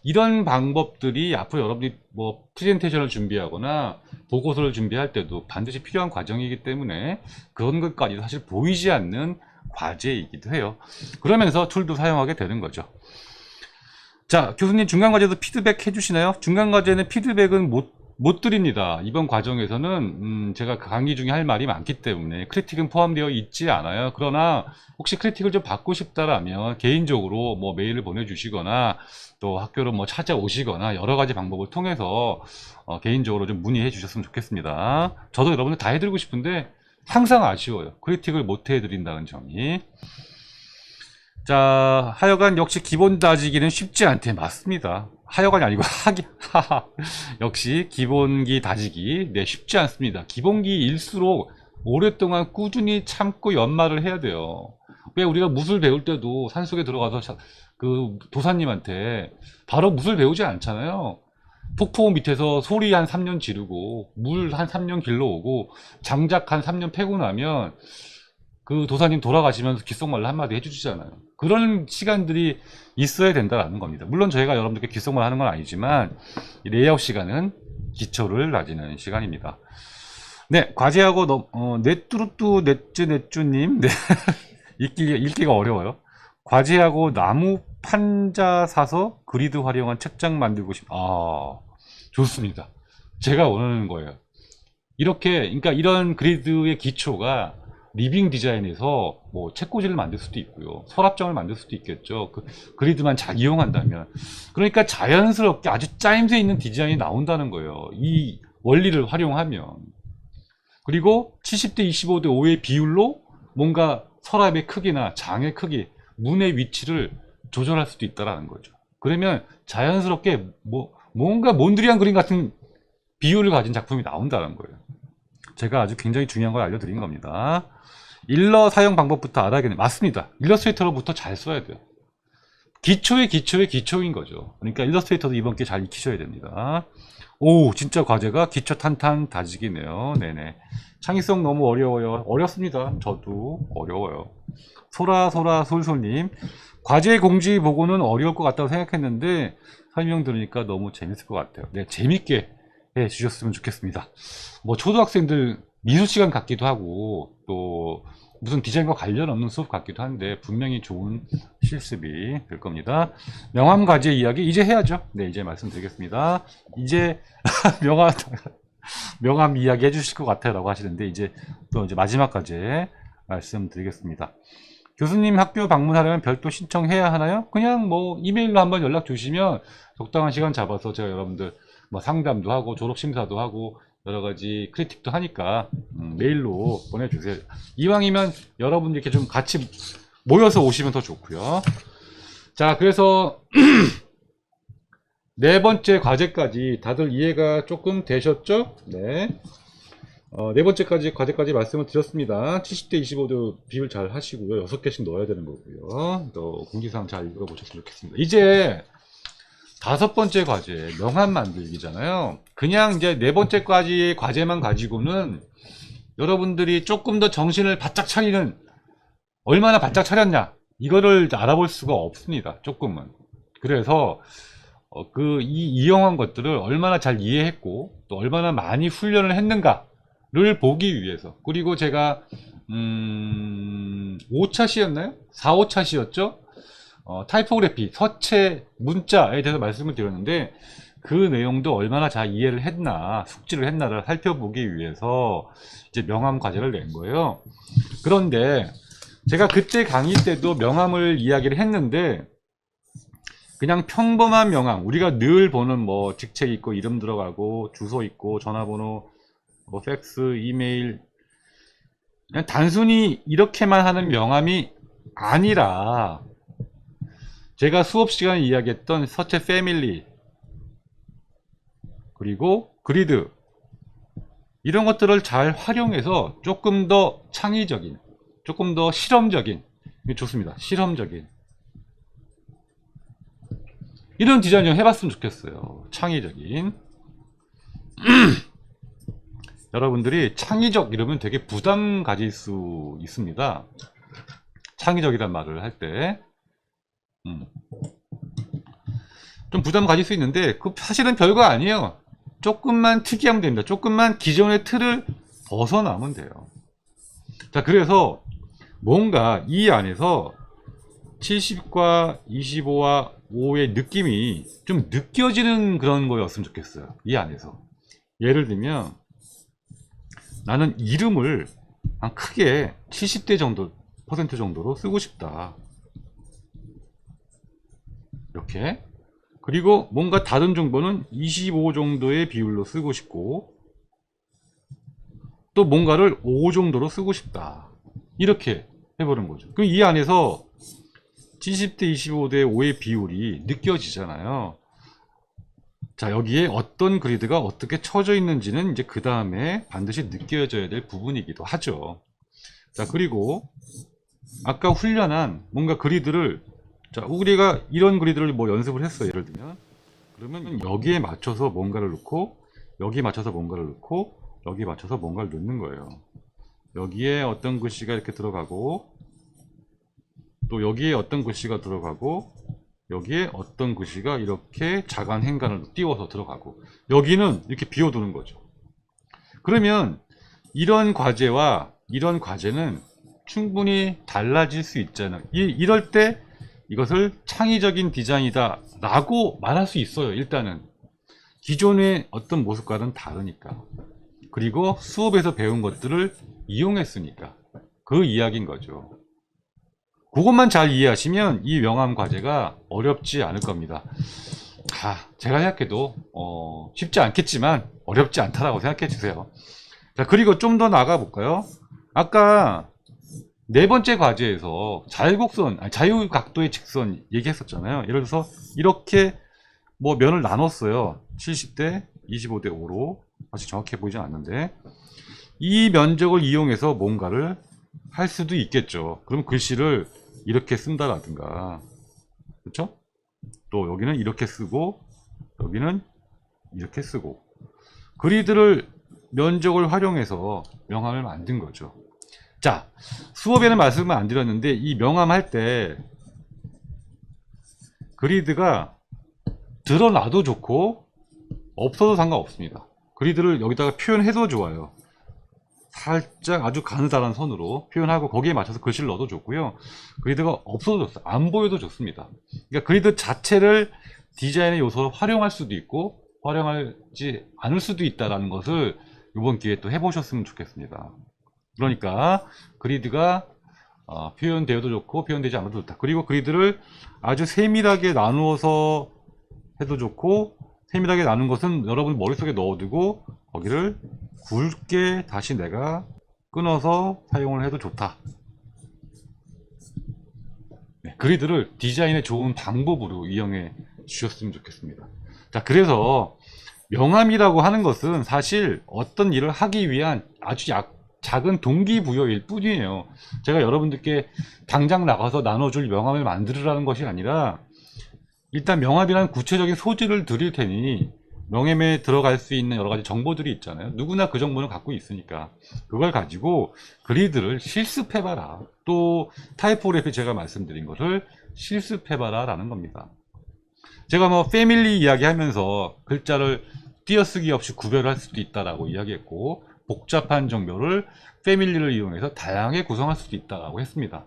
이런 방법들이 앞으로 여러분이 뭐 프레젠테이션을 준비하거나 보고서를 준비할 때도 반드시 필요한 과정이기 때문에 그런 것까지 사실 보이지 않는 과제이기도 해요. 그러면서 툴도 사용하게 되는 거죠. 자, 교수님 중간 과제도 피드백 해주시나요? 중간 과제는 피드백은 못 드립니다. 이번 과정에서는 제가 강의 중에 할 말이 많기 때문에 크리틱은 포함되어 있지 않아요. 그러나 혹시 크리틱을 좀 받고 싶다라면 개인적으로 뭐 메일을 보내주시거나 또 학교로 뭐 찾아오시거나 여러 가지 방법을 통해서 개인적으로 좀 문의해 주셨으면 좋겠습니다. 저도 여러분들 다 해드리고 싶은데 항상 아쉬워요. 크리틱을 못 해드린다는 점이. 자, 하여간 역시 기본 다지기는 쉽지 않대. 맞습니다. 하여간이 아니고 역시 기본기 다지기 쉽지 않습니다. 기본기일수록 오랫동안 꾸준히 참고 연마를 해야 돼요. 왜 우리가 무술 배울 때도 산속에 들어가서 그 도사님한테 바로 무술 배우지 않잖아요. 폭포 밑에서 소리 한 3년 지르고 물 한 3년 길러오고 장작 한 3년 패고 나면 그 도사님 돌아가시면서 귓속말로 한마디 해주시잖아요. 그런 시간들이 있어야 된다는 겁니다. 물론 저희가 여러분들께 귓속말 하는 건 아니지만 레이아웃 시간은 기초를 다지는 시간입니다. 네, 과제하고 넷뚜루뚜 넷쭈님 네. 읽기가 어려워요. 과제하고 나무 판자 사서 그리드 활용한 책장 만들고 싶. 좋습니다. 제가 원하는 거예요. 이렇게, 그러니까 이런 그리드의 기초가 리빙 디자인에서 뭐 책꽂이를 만들 수도 있고요. 서랍장을 만들 수도 있겠죠. 그 그리드만 잘 이용한다면. 그러니까 자연스럽게 아주 짜임새 있는 디자인이 나온다는 거예요. 이 원리를 활용하면. 그리고 70대 25대 5의 비율로 뭔가 서랍의 크기나 장의 크기, 문의 위치를 조절할 수도 있다는 거죠. 그러면 자연스럽게 뭔가 몬드리안 그림 같은 비율을 가진 작품이 나온다는 거예요. 제가 아주 굉장히 중요한 걸 알려드린 겁니다. 일러 사용 방법부터 알아야겠네요. 맞습니다. 일러스트레이터로부터 잘 써야 돼요. 기초의 기초의 기초인 거죠. 그러니까 일러스트레이터도 이번 게 잘 익히셔야 됩니다. 오, 진짜 과제가 기초 탄탄 다지기네요. 네네. 창의성 너무 어려워요. 어렵습니다. 저도 어려워요. 소라 솔솔님, 과제 공지 보고는 어려울 것 같다고 생각했는데 설명 들으니까 너무 재밌을 것 같아요. 네, 재밌게 해 주셨으면 좋겠습니다. 뭐 초등학생들 미술 시간 같기도 하고 또 무슨 디자인과 관련 없는 수업 같기도 한데 분명히 좋은 실습이 될 겁니다. 명함 과제 이야기 이제 해야죠. 네, 이제 말씀드리겠습니다. 이제 명함 이야기 해주실 것 같아요 라고 하시는데 이제 또 이제 마지막 과제 말씀드리겠습니다. 교수님 학교 방문하려면 별도 신청해야 하나요? 그냥 뭐 이메일로 한번 연락 주시면 적당한 시간 잡아서 제가 여러분들 뭐 상담도 하고 졸업 심사도 하고 여러 가지 크리틱도 하니까 메일로 보내주세요. 이왕이면 여러분 이렇게 좀 같이 모여서 오시면 더 좋고요. 자, 그래서 네 번째 과제까지 다들 이해가 조금 되셨죠? 네. 네 번째까지 과제까지 말씀을 드렸습니다. 70대 25도 비율 잘 하시고요. 6개씩 넣어야 되는 거고요. 또 공지사항 잘 읽어보셨으면 좋겠습니다. 이제 다섯 번째 과제 명함 만들기잖아요. 그냥 이제 네 번째까지 과제만 가지고는 여러분들이 조금 더 정신을 바짝 차리는, 얼마나 바짝 차렸냐 이거를 알아볼 수가 없습니다. 조금은. 그래서 이 이용한 것들을 얼마나 잘 이해했고 또 얼마나 많이 훈련을 했는가를 보기 위해서, 그리고 제가 5차 시였나요? 4, 5차 시였죠? 타이포그래피, 서체, 문자에 대해서 말씀을 드렸는데 그 내용도 얼마나 잘 이해를 했나, 숙지를 했나를 살펴보기 위해서 이제 명함 과제를 낸 거예요. 그런데 제가 그때 강의 때도 명함을 이야기를 했는데 그냥 평범한 명함, 우리가 늘 보는 뭐 직책 있고 이름 들어가고 주소 있고 전화번호, 뭐 팩스, 이메일, 그냥 단순히 이렇게만 하는 명함이 아니라 제가 수업 시간에 이야기했던 서체 패밀리 그리고 그리드 이런 것들을 잘 활용해서 조금 더 창의적인, 조금 더 실험적인, 좋습니다. 실험적인 이런 디자인 좀 해봤으면 좋겠어요. 창의적인. 여러분들이 창의적 이러면 되게 부담 가질 수 있습니다. 창의적이란 말을 할 때. 좀 부담 가질 수 있는데 그 사실은 별거 아니에요. 조금만 특이하면 됩니다. 조금만 기존의 틀을 벗어나면 돼요. 자, 그래서 뭔가 이 안에서 70과 25와 5의 느낌이 좀 느껴지는 그런 거였으면 좋겠어요. 이 안에서. 예를 들면 나는 이름을 한 크게 70대 정도 퍼센트 정도로 쓰고 싶다. 이렇게. 그리고 뭔가 다른 정보는 25 정도의 비율로 쓰고 싶고 또 뭔가를 5 정도로 쓰고 싶다. 이렇게 해보는 거죠. 그럼 이 안에서 70대 25대 5의 비율이 느껴지잖아요. 자, 여기에 어떤 그리드가 어떻게 쳐져 있는지는 이제 그 다음에 반드시 느껴져야 될 부분이기도 하죠. 자, 그리고 아까 훈련한 뭔가 그리드를, 자, 우리가 이런 그리드를 뭐 연습을 했어요. 예를 들면 그러면 여기에 맞춰서 뭔가를 넣고 여기에 맞춰서 뭔가를 넣고 여기에 맞춰서 뭔가를 넣는 거예요. 여기에 어떤 글씨가 이렇게 들어가고 또 여기에 어떤 글씨가 들어가고 여기에 어떤 글씨가 이렇게 자간 행간을 띄워서 들어가고 여기는 이렇게 비워두는 거죠. 그러면 이런 과제와 이런 과제는 충분히 달라질 수 있잖아요. 이럴 때 이것을 창의적인 디자인이다 라고 말할 수 있어요. 일단은 기존의 어떤 모습과는 다르니까. 그리고 수업에서 배운 것들을 이용했으니까 그 이야기인 거죠. 그것만 잘 이해하시면 이 명함 과제가 어렵지 않을 겁니다. 제가 생각해도 쉽지 않겠지만 어렵지 않다라고 생각해 주세요. 자, 그리고 좀 더 나가 볼까요? 아까 네 번째 과제에서 자유각도의 직선 얘기했었잖아요. 예를 들어서 이렇게 뭐 면을 나눴어요. 70대 25대 5로. 아직 정확해 보이진 않는데 이 면적을 이용해서 뭔가를 할 수도 있겠죠. 그럼 글씨를 이렇게 쓴다라든가, 그렇죠? 또 여기는 이렇게 쓰고 여기는 이렇게 쓰고, 그리드를 면적을 활용해서 명함을 만든 거죠. 자, 수업에는 말씀을 안 드렸는데 이 명함 할 때 그리드가 드러나도 좋고 없어도 상관없습니다. 그리드를 여기다가 표현해도 좋아요. 살짝 아주 가느다란 선으로 표현하고 거기에 맞춰서 글씨를 넣어도 좋고요. 그리드가 없어도 좋습니다. 안 보여도 좋습니다. 그러니까 그리드 자체를 디자인의 요소로 활용할 수도 있고 활용하지 않을 수도 있다는 것을 이번 기회에 또 해보셨으면 좋겠습니다. 그러니까 그리드가 표현되어도 좋고 표현되지 않아도 좋다. 그리고 그리드를 아주 세밀하게 나누어서 해도 좋고, 세밀하게 나눈 것은 여러분 머릿속에 넣어두고 거기를 굵게 다시 내가 끊어서 사용을 해도 좋다. 네, 그리드를 디자인의 좋은 방법으로 이용해 주셨으면 좋겠습니다. 자, 그래서 명함이라고 하는 것은 사실 어떤 일을 하기 위한 아주 작은 동기부여일 뿐이에요. 제가 여러분들께 당장 나가서 나눠줄 명함을 만들으라는 것이 아니라, 일단 명함이라는 구체적인 소지를 드릴 테니 명함에 들어갈 수 있는 여러 가지 정보들이 있잖아요. 누구나 그 정보는 갖고 있으니까 그걸 가지고 그리드를 실습해봐라. 또 타이포그래피 제가 말씀드린 것을 실습해봐라 라는 겁니다. 제가 뭐 패밀리 이야기하면서 글자를 띄어쓰기 없이 구별할 수도 있다라고 이야기했고, 복잡한 정보를 패밀리를 이용해서 다양하게 구성할 수도 있다라고 했습니다.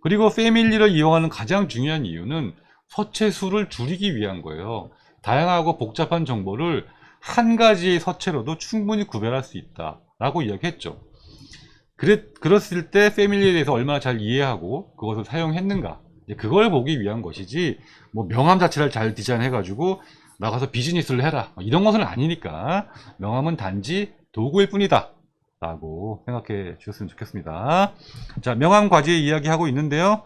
그리고 패밀리를 이용하는 가장 중요한 이유는 서체 수를 줄이기 위한 거예요. 다양하고 복잡한 정보를 한 가지 서체로도 충분히 구별할 수 있다라고 이야기했죠. 그랬을 때 패밀리에 대해서 얼마나 잘 이해하고 그것을 사용했는가, 그걸 보기 위한 것이지 뭐 명함 자체를 잘 디자인해가지고 나가서 비즈니스를 해라 이런 것은 아니니까 명함은 단지 도구일 뿐이다 라고 생각해 주셨으면 좋겠습니다. 자, 명함 과제 이야기하고 있는데요.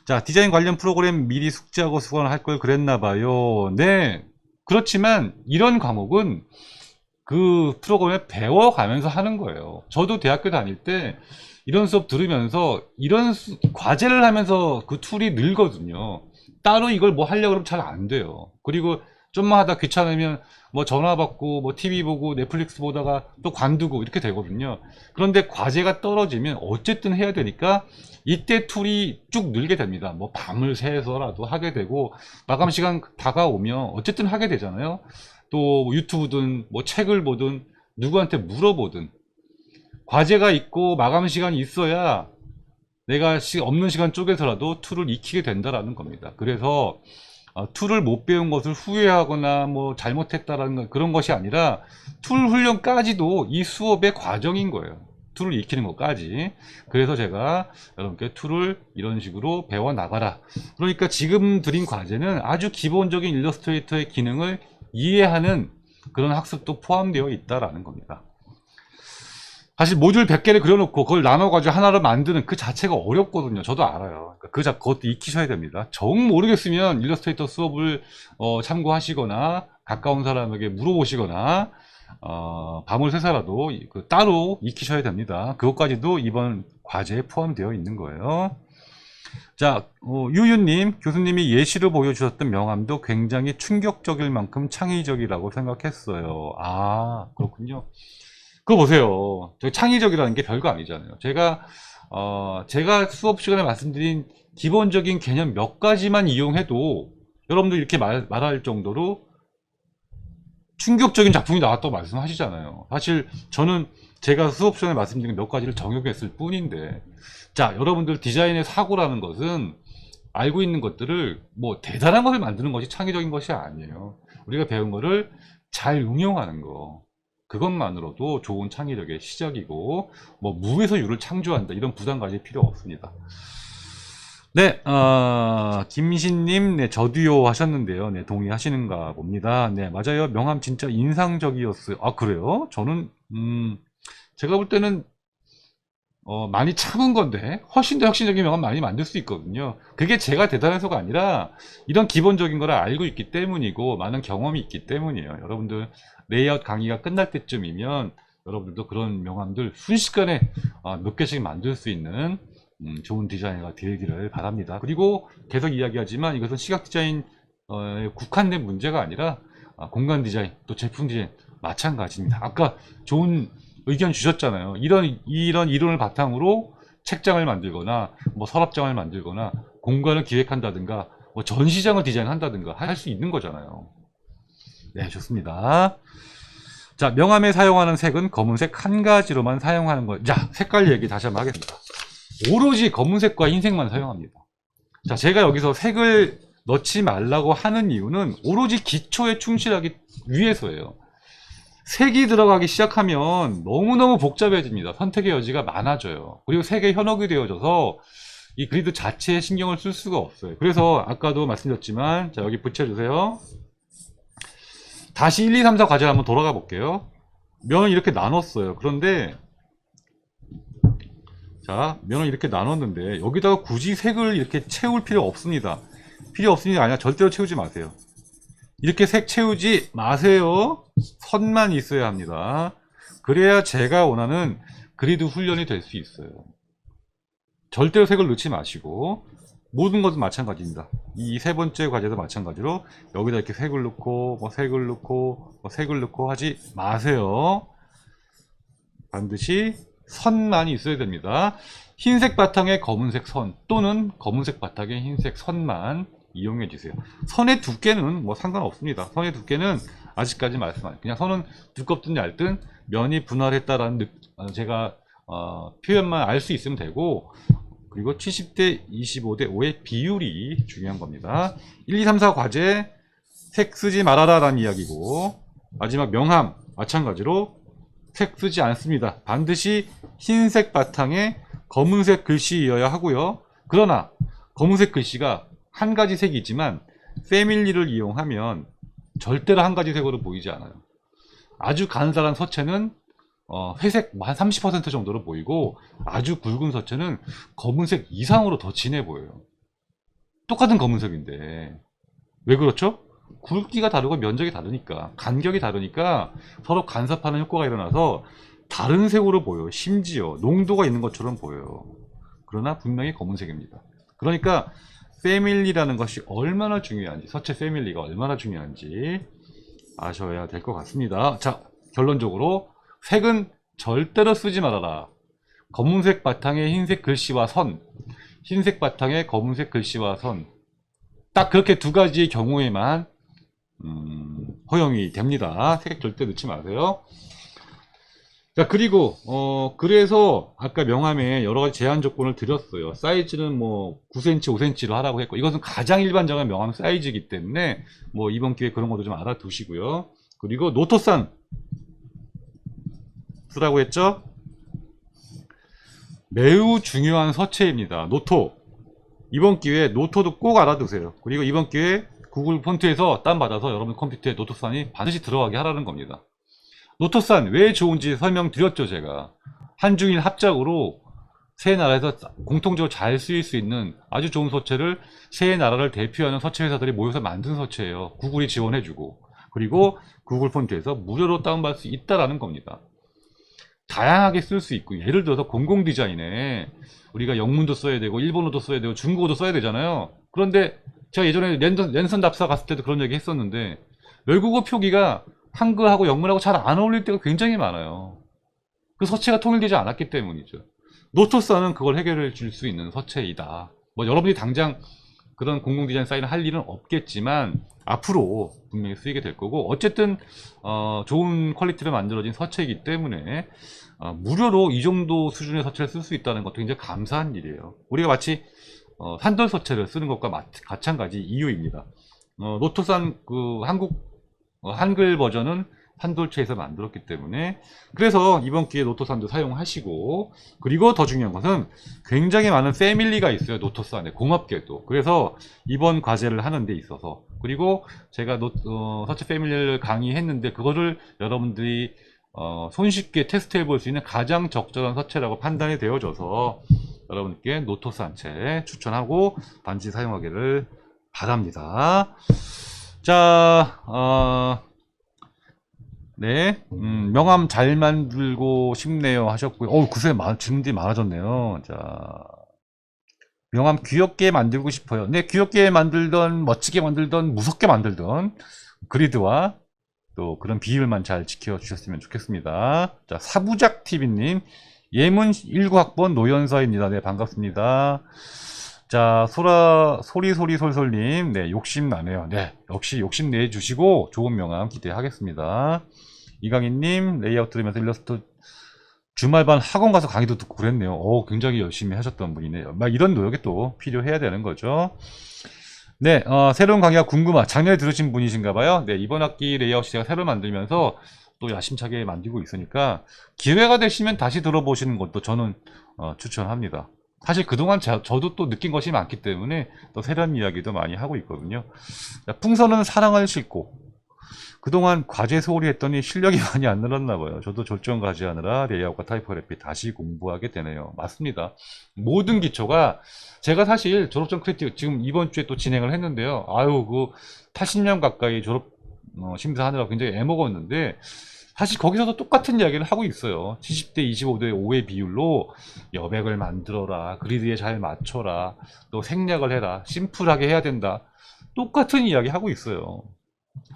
자, 디자인 관련 프로그램 미리 숙지하고 수강할 걸 그랬나봐요. 네, 그렇지만 이런 과목은 그 프로그램을 배워가면서 하는 거예요. 저도 대학교 다닐 때 이런 수업 들으면서 이런 과제를 하면서 그 툴이 늘거든요. 따로 이걸 뭐 하려고 그러면 잘 안 돼요. 그리고 좀만 하다 귀찮으면 뭐 전화 받고 뭐 TV 보고 넷플릭스 보다가 또 관두고 이렇게 되거든요. 그런데 과제가 떨어지면 어쨌든 해야 되니까 이때 툴이 쭉 늘게 됩니다. 뭐 밤을 새서라도 하게 되고, 마감 시간 다가오면 어쨌든 하게 되잖아요. 또 유튜브든 뭐 책을 보든 누구한테 물어보든 과제가 있고 마감 시간이 있어야 내가 없는 시간 쪼개서라도 툴을 익히게 된다라는 겁니다. 그래서 툴을 못 배운 것을 후회하거나 뭐 잘못했다라는 그런 것이 아니라 툴 훈련까지도 이 수업의 과정인 거예요. 툴을 익히는 것까지. 그래서 제가 여러분께 툴을 이런 식으로 배워 나가라. 그러니까 지금 드린 과제는 아주 기본적인 일러스트레이터의 기능을 이해하는 그런 학습도 포함되어 있다라는 겁니다. 사실 모듈 100개를 그려놓고 그걸 나눠가지고 하나를 만드는 그 자체가 어렵거든요. 저도 알아요. 그러니까 그것도 익히셔야 됩니다. 정 모르겠으면 일러스트레이터 수업을 참고하시거나 가까운 사람에게 물어보시거나 밤을 새서라도 따로 익히셔야 됩니다. 그것까지도 이번 과제에 포함되어 있는 거예요. 자, 유유님, 교수님이 예시로 보여주셨던 명함도 굉장히 충격적일 만큼 창의적이라고 생각했어요. 아, 그렇군요. 그거 보세요. 저 창의적이라는 게 별거 아니잖아요. 제가 수업 시간에 말씀드린 기본적인 개념 몇 가지만 이용해도 여러분들 이렇게 말할 정도로 충격적인 작품이 나왔다고 말씀하시잖아요. 사실 저는 제가 수업 시간에 말씀드린 몇 가지를 적용했을 뿐인데, 자, 여러분들 디자인의 사고라는 것은 알고 있는 것들을 뭐 대단한 것을 만드는 것이 창의적인 것이 아니에요. 우리가 배운 거를 잘 응용하는 거. 그것만으로도 좋은 창의력의 시작이고, 뭐 무에서 유를 창조한다 이런 부담 가질 필요 없습니다. 네, 김신님, 네, 저도요 하셨는데요. 네, 동의하시는가 봅니다. 네, 맞아요. 명함 진짜 인상적이었어요. 아, 그래요? 저는, 제가 볼 때는, 많이 참은 건데, 훨씬 더 혁신적인 명함 많이 만들 수 있거든요. 그게 제가 대단해서가 아니라, 이런 기본적인 걸 알고 있기 때문이고, 많은 경험이 있기 때문이에요. 여러분들, 레이아웃 강의가 끝날 때쯤이면, 여러분들도 그런 명함들 순식간에 몇 개씩 만들 수 있는, 좋은 디자이너가 되기를 바랍니다. 그리고 계속 이야기하지만 이것은 시각 디자인 국한된 문제가 아니라 공간 디자인 또 제품 디자인 마찬가지입니다. 아까 좋은 의견 주셨잖아요. 이런 이론을 바탕으로 책장을 만들거나 뭐 서랍장을 만들거나 공간을 기획한다든가 뭐 전시장을 디자인한다든가 할 수 있는 거잖아요. 네, 좋습니다. 자, 명함에 사용하는 색은 검은색 한 가지로만 사용하는 거. 자, 색깔 얘기 다시 한번 하겠습니다. 오로지 검은색과 흰색만 사용합니다. 자, 제가 여기서 색을 넣지 말라고 하는 이유는 오로지 기초에 충실하기 위해서예요. 색이 들어가기 시작하면 너무너무 복잡해집니다. 선택의 여지가 많아져요. 그리고 색에 현혹이 되어져서 이 그리드 자체에 신경을 쓸 수가 없어요. 그래서 아까도 말씀드렸지만, 자, 여기 붙여주세요. 다시 1, 2, 3, 4 과제를 한번 돌아가 볼게요. 면을 이렇게 나눴어요. 그런데 자, 면을 이렇게 나눴는데 여기다가 굳이 색을 이렇게 채울 필요 없습니다. 필요 없습니다. 아니라 절대로 채우지 마세요. 이렇게 색 채우지 마세요. 선만 있어야 합니다. 그래야 제가 원하는 그리드 훈련이 될 수 있어요. 절대로 색을 넣지 마시고, 모든 것은 마찬가지입니다. 이 세 번째 과제도 마찬가지로 여기다 이렇게 색을 넣고 뭐 색을 넣고 뭐 색을 넣고 하지 마세요. 반드시 선만이 있어야 됩니다. 흰색 바탕에 검은색 선 또는 검은색 바탕에 흰색 선만 이용해 주세요. 선의 두께는 뭐 상관없습니다. 선의 두께는 아직까지 말씀 안 해요. 그냥 선은 두껍든 얇든 면이 분할했다라는 제가 표현만 알 수 있으면 되고, 그리고 70대 25대 5의 비율이 중요한 겁니다. 1, 2, 3, 4 과제 색 쓰지 말아라 라는 이야기고, 마지막 명함 마찬가지로 색 쓰지 않습니다. 반드시 흰색 바탕에 검은색 글씨여야 하고요. 그러나 검은색 글씨가 한 가지 색이지만 패밀리를 이용하면 절대로 한 가지 색으로 보이지 않아요. 아주 간사한 서체는 회색 한 30% 정도로 보이고, 아주 굵은 서체는 검은색 이상으로 더 진해 보여요. 똑같은 검은색인데 왜 그렇죠? 굵기가 다르고 면적이 다르니까, 간격이 다르니까 서로 간섭하는 효과가 일어나서 다른 색으로 보여요. 심지어 농도가 있는 것처럼 보여요. 그러나 분명히 검은색입니다. 그러니까 패밀리라는 것이 얼마나 중요한지, 서체 패밀리가 얼마나 중요한지 아셔야 될 것 같습니다. 자, 결론적으로 색은 절대로 쓰지 말아라. 검은색 바탕에 흰색 글씨와 선, 흰색 바탕에 검은색 글씨와 선, 딱 그렇게 두 가지의 경우에만 허용이 됩니다. 색 절대 넣지 마세요. 자, 그리고 그래서 아까 명함에 여러 가지 제한 조건을 드렸어요. 사이즈는 뭐 9cm, 5cm로 하라고 했고, 이것은 가장 일반적인 명함 사이즈이기 때문에 뭐 이번 기회에 그런 것도 좀 알아두시고요. 그리고 노토산 쓰라고 했죠? 매우 중요한 서체입니다. 노토. 이번 기회에 노토도 꼭 알아두세요. 그리고 이번 기회에 구글 폰트에서 다운받아서 여러분 컴퓨터에 노토산이 반드시 들어가게 하라는 겁니다. 노토산 왜 좋은지 설명드렸죠. 제가 한중일 합작으로 세 나라에서 공통적으로 잘 쓰일 수 있는 아주 좋은 서체를 세 나라를 대표하는 서체 회사들이 모여서 만든 서체예요. 구글이 지원해주고, 그리고 구글 폰트에서 무료로 다운받을 수 있다라는 겁니다. 다양하게 쓸 수 있고, 예를 들어서 공공 디자인에 우리가 영문도 써야 되고 일본어도 써야 되고 중국어도 써야 되잖아요. 그런데 제가 예전에 랜선 답사 갔을 때도 그런 얘기 했었는데, 외국어 표기가 한글하고 영문하고 잘 안 어울릴 때가 굉장히 많아요. 그 서체가 통일되지 않았기 때문이죠. 노토사는 그걸 해결해 줄 수 있는 서체이다. 뭐 여러분이 당장 그런 공공 디자인 사이트를 할 일은 없겠지만 앞으로 분명히 쓰이게 될 거고, 어쨌든 좋은 퀄리티로 만들어진 서체이기 때문에 무료로 이 정도 수준의 서체를 쓸 수 있다는 것도 굉장히 감사한 일이에요. 우리가 마치 산돌 서체를 쓰는 것과 마찬가지 이유입니다. 노토산 그 한글 버전은 판돌체에서 만들었기 때문에, 그래서 이번 기회에 노토산도 사용하시고, 그리고 더 중요한 것은 굉장히 많은 패밀리가 있어요. 노토스 안에 공업계도. 그래서 이번 과제를 하는 데 있어서, 그리고 제가 서치 패밀리를 강의했는데 그거를 여러분들이 손쉽게 테스트 해볼 수 있는 가장 적절한 서체라고 판단이 되어져서 여러분께 노토스 한 채 추천하고 반드시 사용하기를 바랍니다. 자, 네, 명함 잘 만들고 싶네요 하셨고요. 그새 질문들이 많아졌네요. 자, 명함 귀엽게 만들고 싶어요. 네, 귀엽게 만들던, 멋지게 만들던, 무섭게 만들던 그리드와 또 그런 비율만 잘 지켜주셨으면 좋겠습니다. 자, 사부작TV님, 예문 19학번 노연서입니다. 네, 반갑습니다. 자, 소리솔솔님, 네, 욕심나네요. 네, 역시 욕심 내주시고 좋은 명함 기대하겠습니다. 이강인님, 레이아웃 들으면서 일러스트 주말반 학원 가서 강의도 듣고 그랬네요. 굉장히 열심히 하셨던 분이네요. 막 이런 노력이 또 필요해야 되는 거죠. 네, 새로운 강의가 작년에 들으신 분이신가봐요. 네, 이번 학기 레이아웃 제가 새로 만들면서 또 야심차게 만들고 있으니까 기회가 되시면 다시 들어보시는 것도 저는 추천합니다. 사실 그동안 저도 또 느낀 것이 많기 때문에 또 새로운 이야기도 많이 하고 있거든요. 자, 풍선은 사랑을 싣고, 그동안 과제 소홀히 했더니 실력이 많이 안 늘었나 봐요. 저도 졸전 과제하느라 레이아웃과 타이포그래피 다시 공부하게 되네요. 맞습니다. 모든 기초가, 제가 사실 졸업전 크리틱 지금 이번 주에 또 진행을 했는데요. 80년 가까이 졸업 심사하느라 굉장히 애먹었는데, 사실 거기서도 똑같은 이야기를 하고 있어요. 70대 25대 5의 비율로 여백을 만들어라, 그리드에 잘 맞춰라, 또 생략을 해라, 심플하게 해야 된다. 똑같은 이야기 하고 있어요.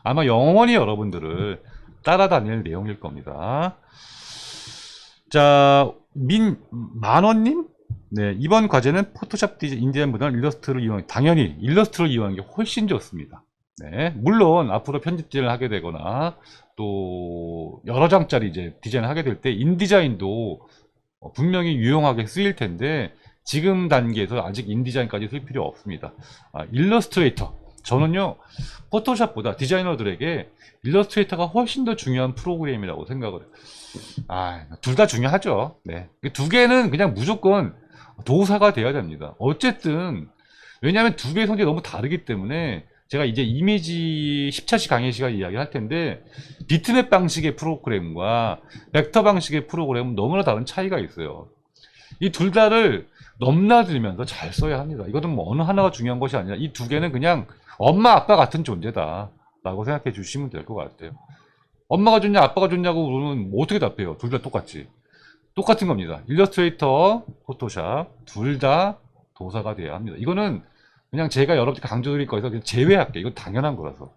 아마 영원히 여러분들을 따라다닐 내용일 겁니다. 자, 만원님? 네, 이번 과제는 포토샵 인디안보다는 당연히 일러스트를 이용하는 게 훨씬 좋습니다. 네, 물론 앞으로 편집진을 하게 되거나 또 여러 장짜리 이제 디자인을 하게 될 때 인디자인도 분명히 유용하게 쓰일 텐데, 지금 단계에서 아직 인디자인까지 쓸 필요 없습니다. 일러스트레이터, 저는요 포토샵보다 디자이너들에게 일러스트레이터가 훨씬 더 중요한 프로그램이라고 생각을 해요. 둘 다 중요하죠. 네, 두 개는 그냥 무조건 도사가 돼야 됩니다. 어쨌든 왜냐하면 두 개의 성질이 너무 다르기 때문에, 제가 이제 이미지 10차시 강의 시간 이야기할 텐데, 비트맵 방식의 프로그램과 벡터 방식의 프로그램은 너무나 다른 차이가 있어요. 이 둘 다를 넘나들면서 잘 써야 합니다. 이것은 뭐 어느 하나가 중요한 것이 아니라 이 두 개는 그냥 엄마 아빠 같은 존재다 라고 생각해 주시면 될 것 같아요. 엄마가 좋냐 아빠가 좋냐고 물으면 뭐 어떻게 답해요? 둘 다 똑같은 겁니다. 일러스트레이터, 포토샵 둘 다 도사가 돼야 합니다. 이거는 그냥 제가 여러분들 강조드릴 거에서 그냥 제외할게요. 이건 당연한 거라서.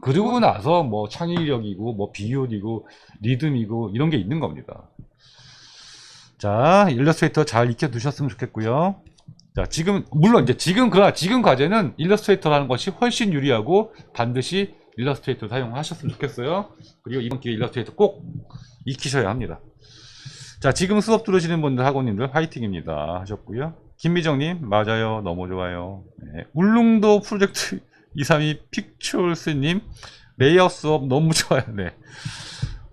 그러고 나서 뭐 창의력이고 뭐 비율이고 리듬이고 이런 게 있는 겁니다. 자, 일러스트레이터 잘 익혀두셨으면 좋겠고요. 자, 물론 지금 과제는 일러스트레이터라는 것이 훨씬 유리하고 반드시 일러스트레이터 사용하셨으면 좋겠어요. 그리고 이번 기회에 일러스트레이터 꼭 익히셔야 합니다. 자, 지금 수업 들으시는 분들, 학원님들 화이팅입니다 하셨고요. 김미정님, 맞아요. 너무 좋아요. 네. 울릉도 프로젝트 232 픽츄얼스님, 레이아웃 수업 너무 좋아요. 네.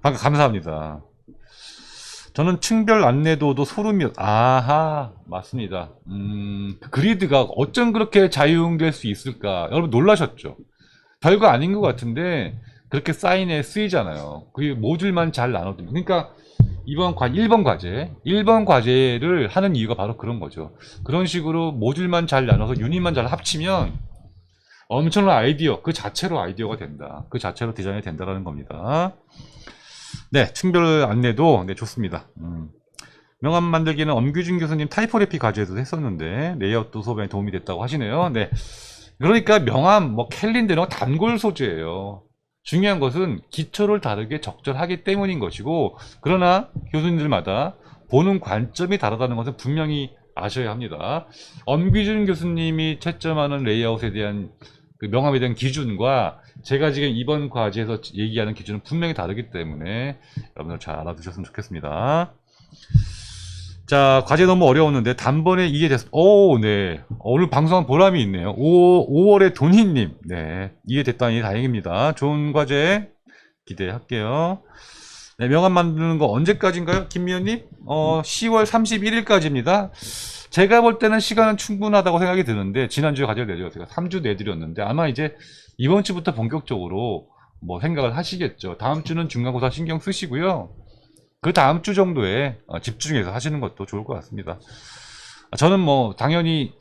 감사합니다. 저는 층별 안내도도 소름이었. 아하, 맞습니다. 그리드가 어쩜 그렇게 자유응될 수 있을까? 여러분 놀라셨죠? 별거 아닌 것 같은데 그렇게 사인에 쓰이잖아요. 그게 모듈만 잘 나눠두면. 그러니까 이번 1번 과제를 하는 이유가 바로 그런 거죠. 그런 식으로 모듈만 잘 나눠서 유닛만 잘 합치면 엄청난 아이디어, 그 자체로 아이디어가 된다. 그 자체로 디자인이 된다라는 겁니다. 네, 층별 안내도 네, 좋습니다. 명함 만들기는 엄규진 교수님 타이포그래피 과제에도 했었는데 레이아웃도 수업에 도움이 됐다고 하시네요. 네, 그러니까 명함, 뭐 캘린더 이런 거 단골 소재예요. 중요한 것은 기초를 다르게 적절하기 때문인 것이고, 그러나 교수님들마다 보는 관점이 다르다는 것은 분명히 아셔야 합니다. 엄규준 교수님이 채점하는 레이아웃에 대한 그 명함에 대한 기준과 제가 지금 이번 과제에서 얘기하는 기준은 분명히 다르기 때문에 여러분들 잘 알아두셨으면 좋겠습니다. 자, 과제 너무 어려웠는데 단번에 이해됐어. 오, 네. 오늘 방송한 보람이 있네요. 5월의 돈희님. 네. 이해됐다니 다행입니다. 좋은 과제 기대할게요. 네, 명함 만드는 거 언제까지인가요? 김미연님? 10월 31일까지입니다. 제가 볼 때는 시간은 충분하다고 생각이 드는데, 지난주에 과제를 내드렸어요. 3주 내드렸는데, 아마 이제 이번 주부터 본격적으로 뭐 생각을 하시겠죠. 다음 주는 중간고사 신경 쓰시고요. 그 다음 주 정도에 집중해서 하시는 것도 좋을 것 같습니다. 저는 뭐 당연히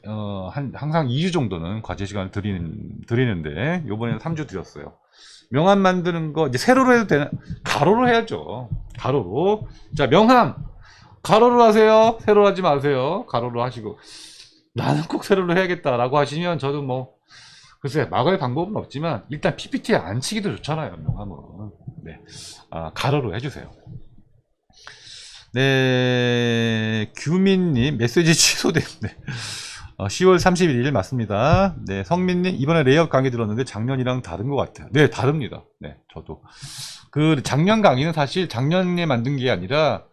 항상 2주 정도는 과제 시간을 드리는데 요번에는 3주 드렸어요. 명함 만드는 거 이제 세로로 해도 되나? 가로로 해야죠. 가로로. 자, 명함 가로로 하세요. 세로로 하지 마세요. 가로로 하시고. 나는 꼭 세로로 해야겠다라고 하시면 저도 뭐 글쎄 막을 방법은 없지만 일단 PPT에 안 치기도 좋잖아요. 명함은. 네. 가로로 해주세요. 네, 규민님 메시지 취소됐네. 10월 31일 맞습니다. 네, 성민님 이번에 레이아웃 강의 들었는데 작년이랑 다른 것 같아요. 네, 다릅니다. 네, 저도 그 작년 강의는 사실 작년에 만든 게 아니라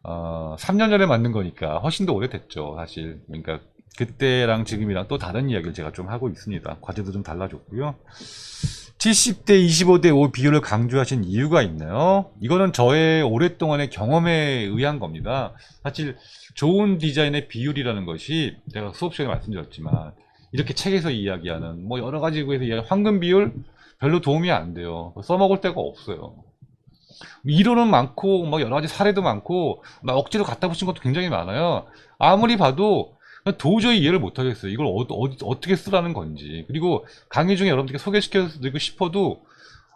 3년 전에 만든 거니까 훨씬 더 오래됐죠, 사실. 그러니까 그때랑 지금이랑 또 다른 이야기를 제가 좀 하고 있습니다. 과제도 좀 달라졌고요. 70대 25대 5 비율을 강조하신 이유가 있나요? 이거는 저의 오랫동안의 경험에 의한 겁니다. 사실 좋은 디자인의 비율이라는 것이 제가 수업 시간에 말씀드렸지만 이렇게 책에서 이야기하는 뭐 여러 가지 구에서 이야기하는 황금 비율 별로 도움이 안 돼요. 써먹을 데가 없어요. 이론은 많고 뭐 여러 가지 사례도 많고 막 억지로 갖다 붙인 것도 굉장히 많아요. 아무리 봐도 도저히 이해를 못하겠어요. 이걸 어떻게 쓰라는 건지. 그리고 강의 중에 여러분들께 소개시켜드리고 싶어도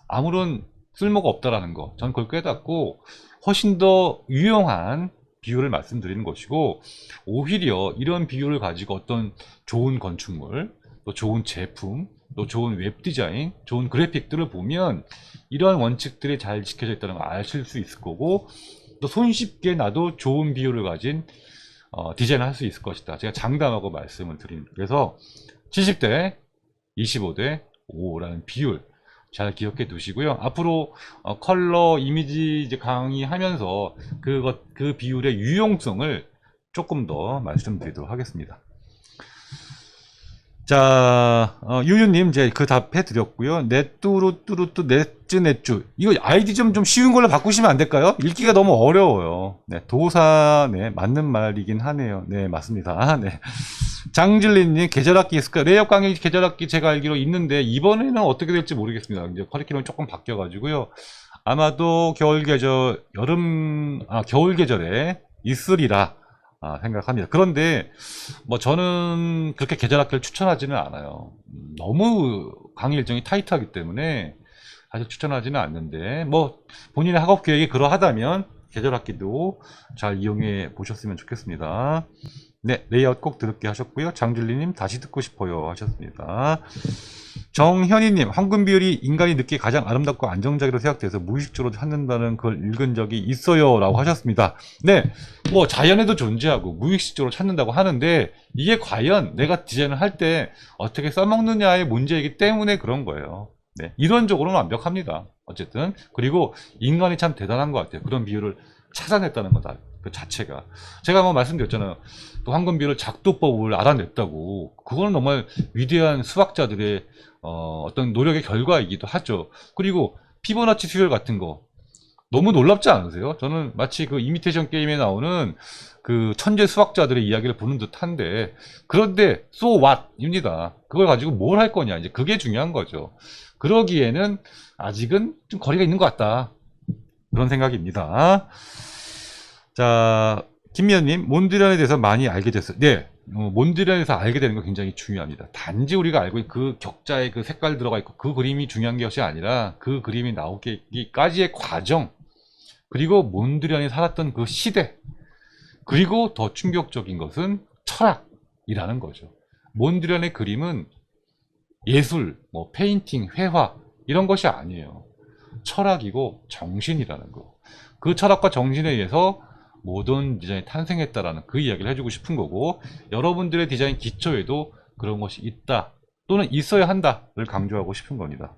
아무런 쓸모가 없다라는 거. 저는 그걸 깨닫고 훨씬 더 유용한 비율을 말씀드리는 것이고, 오히려 이런 비율을 가지고 어떤 좋은 건축물, 또 좋은 제품, 또 좋은 웹 디자인, 좋은 그래픽들을 보면 이러한 원칙들이 잘 지켜져 있다는 걸 아실 수 있을 거고, 또 손쉽게 나도 좋은 비율을 가진 디자인을 할 수 있을 것이다. 제가 장담하고 말씀을 드립니다. 그래서 70대 25대 5라는 비율 잘 기억해 두시고요. 앞으로 컬러 이미지 이제 강의하면서 그 비율의 유용성을 조금 더 말씀드리도록 하겠습니다. 자, 유유님 이제 그 답해 드렸고요. 넷뚜루뚜루뚜 넷쯔 이거 아이디 좀 쉬운 걸로 바꾸시면 안 될까요? 읽기가 너무 어려워요. 네, 도사 네 맞는 말이긴 하네요. 네, 맞습니다. 네. 장질리님 계절학기 있을까요? 레이업 강의 계절학기 제가 알기로 있는데 이번에는 어떻게 될지 모르겠습니다. 이제 커리큘럼이 조금 바뀌어가지고요. 아마도 겨울 계절에 있으리라 생각합니다. 그런데 뭐 저는 그렇게 계절학기를 추천하지는 않아요. 너무 강의 일정이 타이트하기 때문에 사실 추천하지는 않는데 뭐 본인의 학업 계획이 그러하다면 계절학기도 잘 이용해 보셨으면 좋겠습니다. 네, 레이아웃 꼭 들을게 하셨고요. 장준리님 다시 듣고 싶어요 하셨습니다. 정현희님 황금 비율이 인간이 느끼기 가장 아름답고 안정적이라고 생각돼서 무의식적으로 찾는다는 걸 읽은 적이 있어요 라고 하셨습니다. 네, 뭐 자연에도 존재하고 무의식적으로 찾는다고 하는데 이게 과연 내가 디자인을 할 때 어떻게 써먹느냐의 문제이기 때문에 그런 거예요. 네, 이론적으로는 완벽합니다. 어쨌든 그리고 인간이 참 대단한 것 같아요. 그런 비율을 찾아냈다는 거다. 그 자체가 제가 뭐 말씀드렸잖아요. 또 황금 비율 작도법을 알아냈다고. 그거는 정말 위대한 수학자들의 어떤 노력의 결과이기도 하죠. 그리고 피보나치 수열 같은 거 너무 놀랍지 않으세요? 저는 마치 그 이미테이션 게임에 나오는 그 천재 수학자들의 이야기를 보는 듯한데, 그런데 so what입니다. 그걸 가지고 뭘 할 거냐, 이제 그게 중요한 거죠. 그러기에는 아직은 좀 거리가 있는 것 같다, 그런 생각입니다. 자, 김미연님, 몬드리안에 대해서 많이 알게 됐어요. 네, 몬드리안에서 알게 되는 거 굉장히 중요합니다. 단지 우리가 알고 있는 그 격자에 그 색깔 들어가 있고 그 그림이 중요한 것이 아니라 그 그림이 나오기까지의 과정, 그리고 몬드리안이 살았던 그 시대, 그리고 더 충격적인 것은 철학이라는 거죠. 몬드리안의 그림은 예술, 뭐 페인팅, 회화 이런 것이 아니에요. 철학이고 정신이라는 거. 그 철학과 정신에 의해서 모던 디자인이 탄생했다라는 그 이야기를 해주고 싶은 거고, 여러분들의 디자인 기초에도 그런 것이 있다 또는 있어야 한다를 강조하고 싶은 겁니다.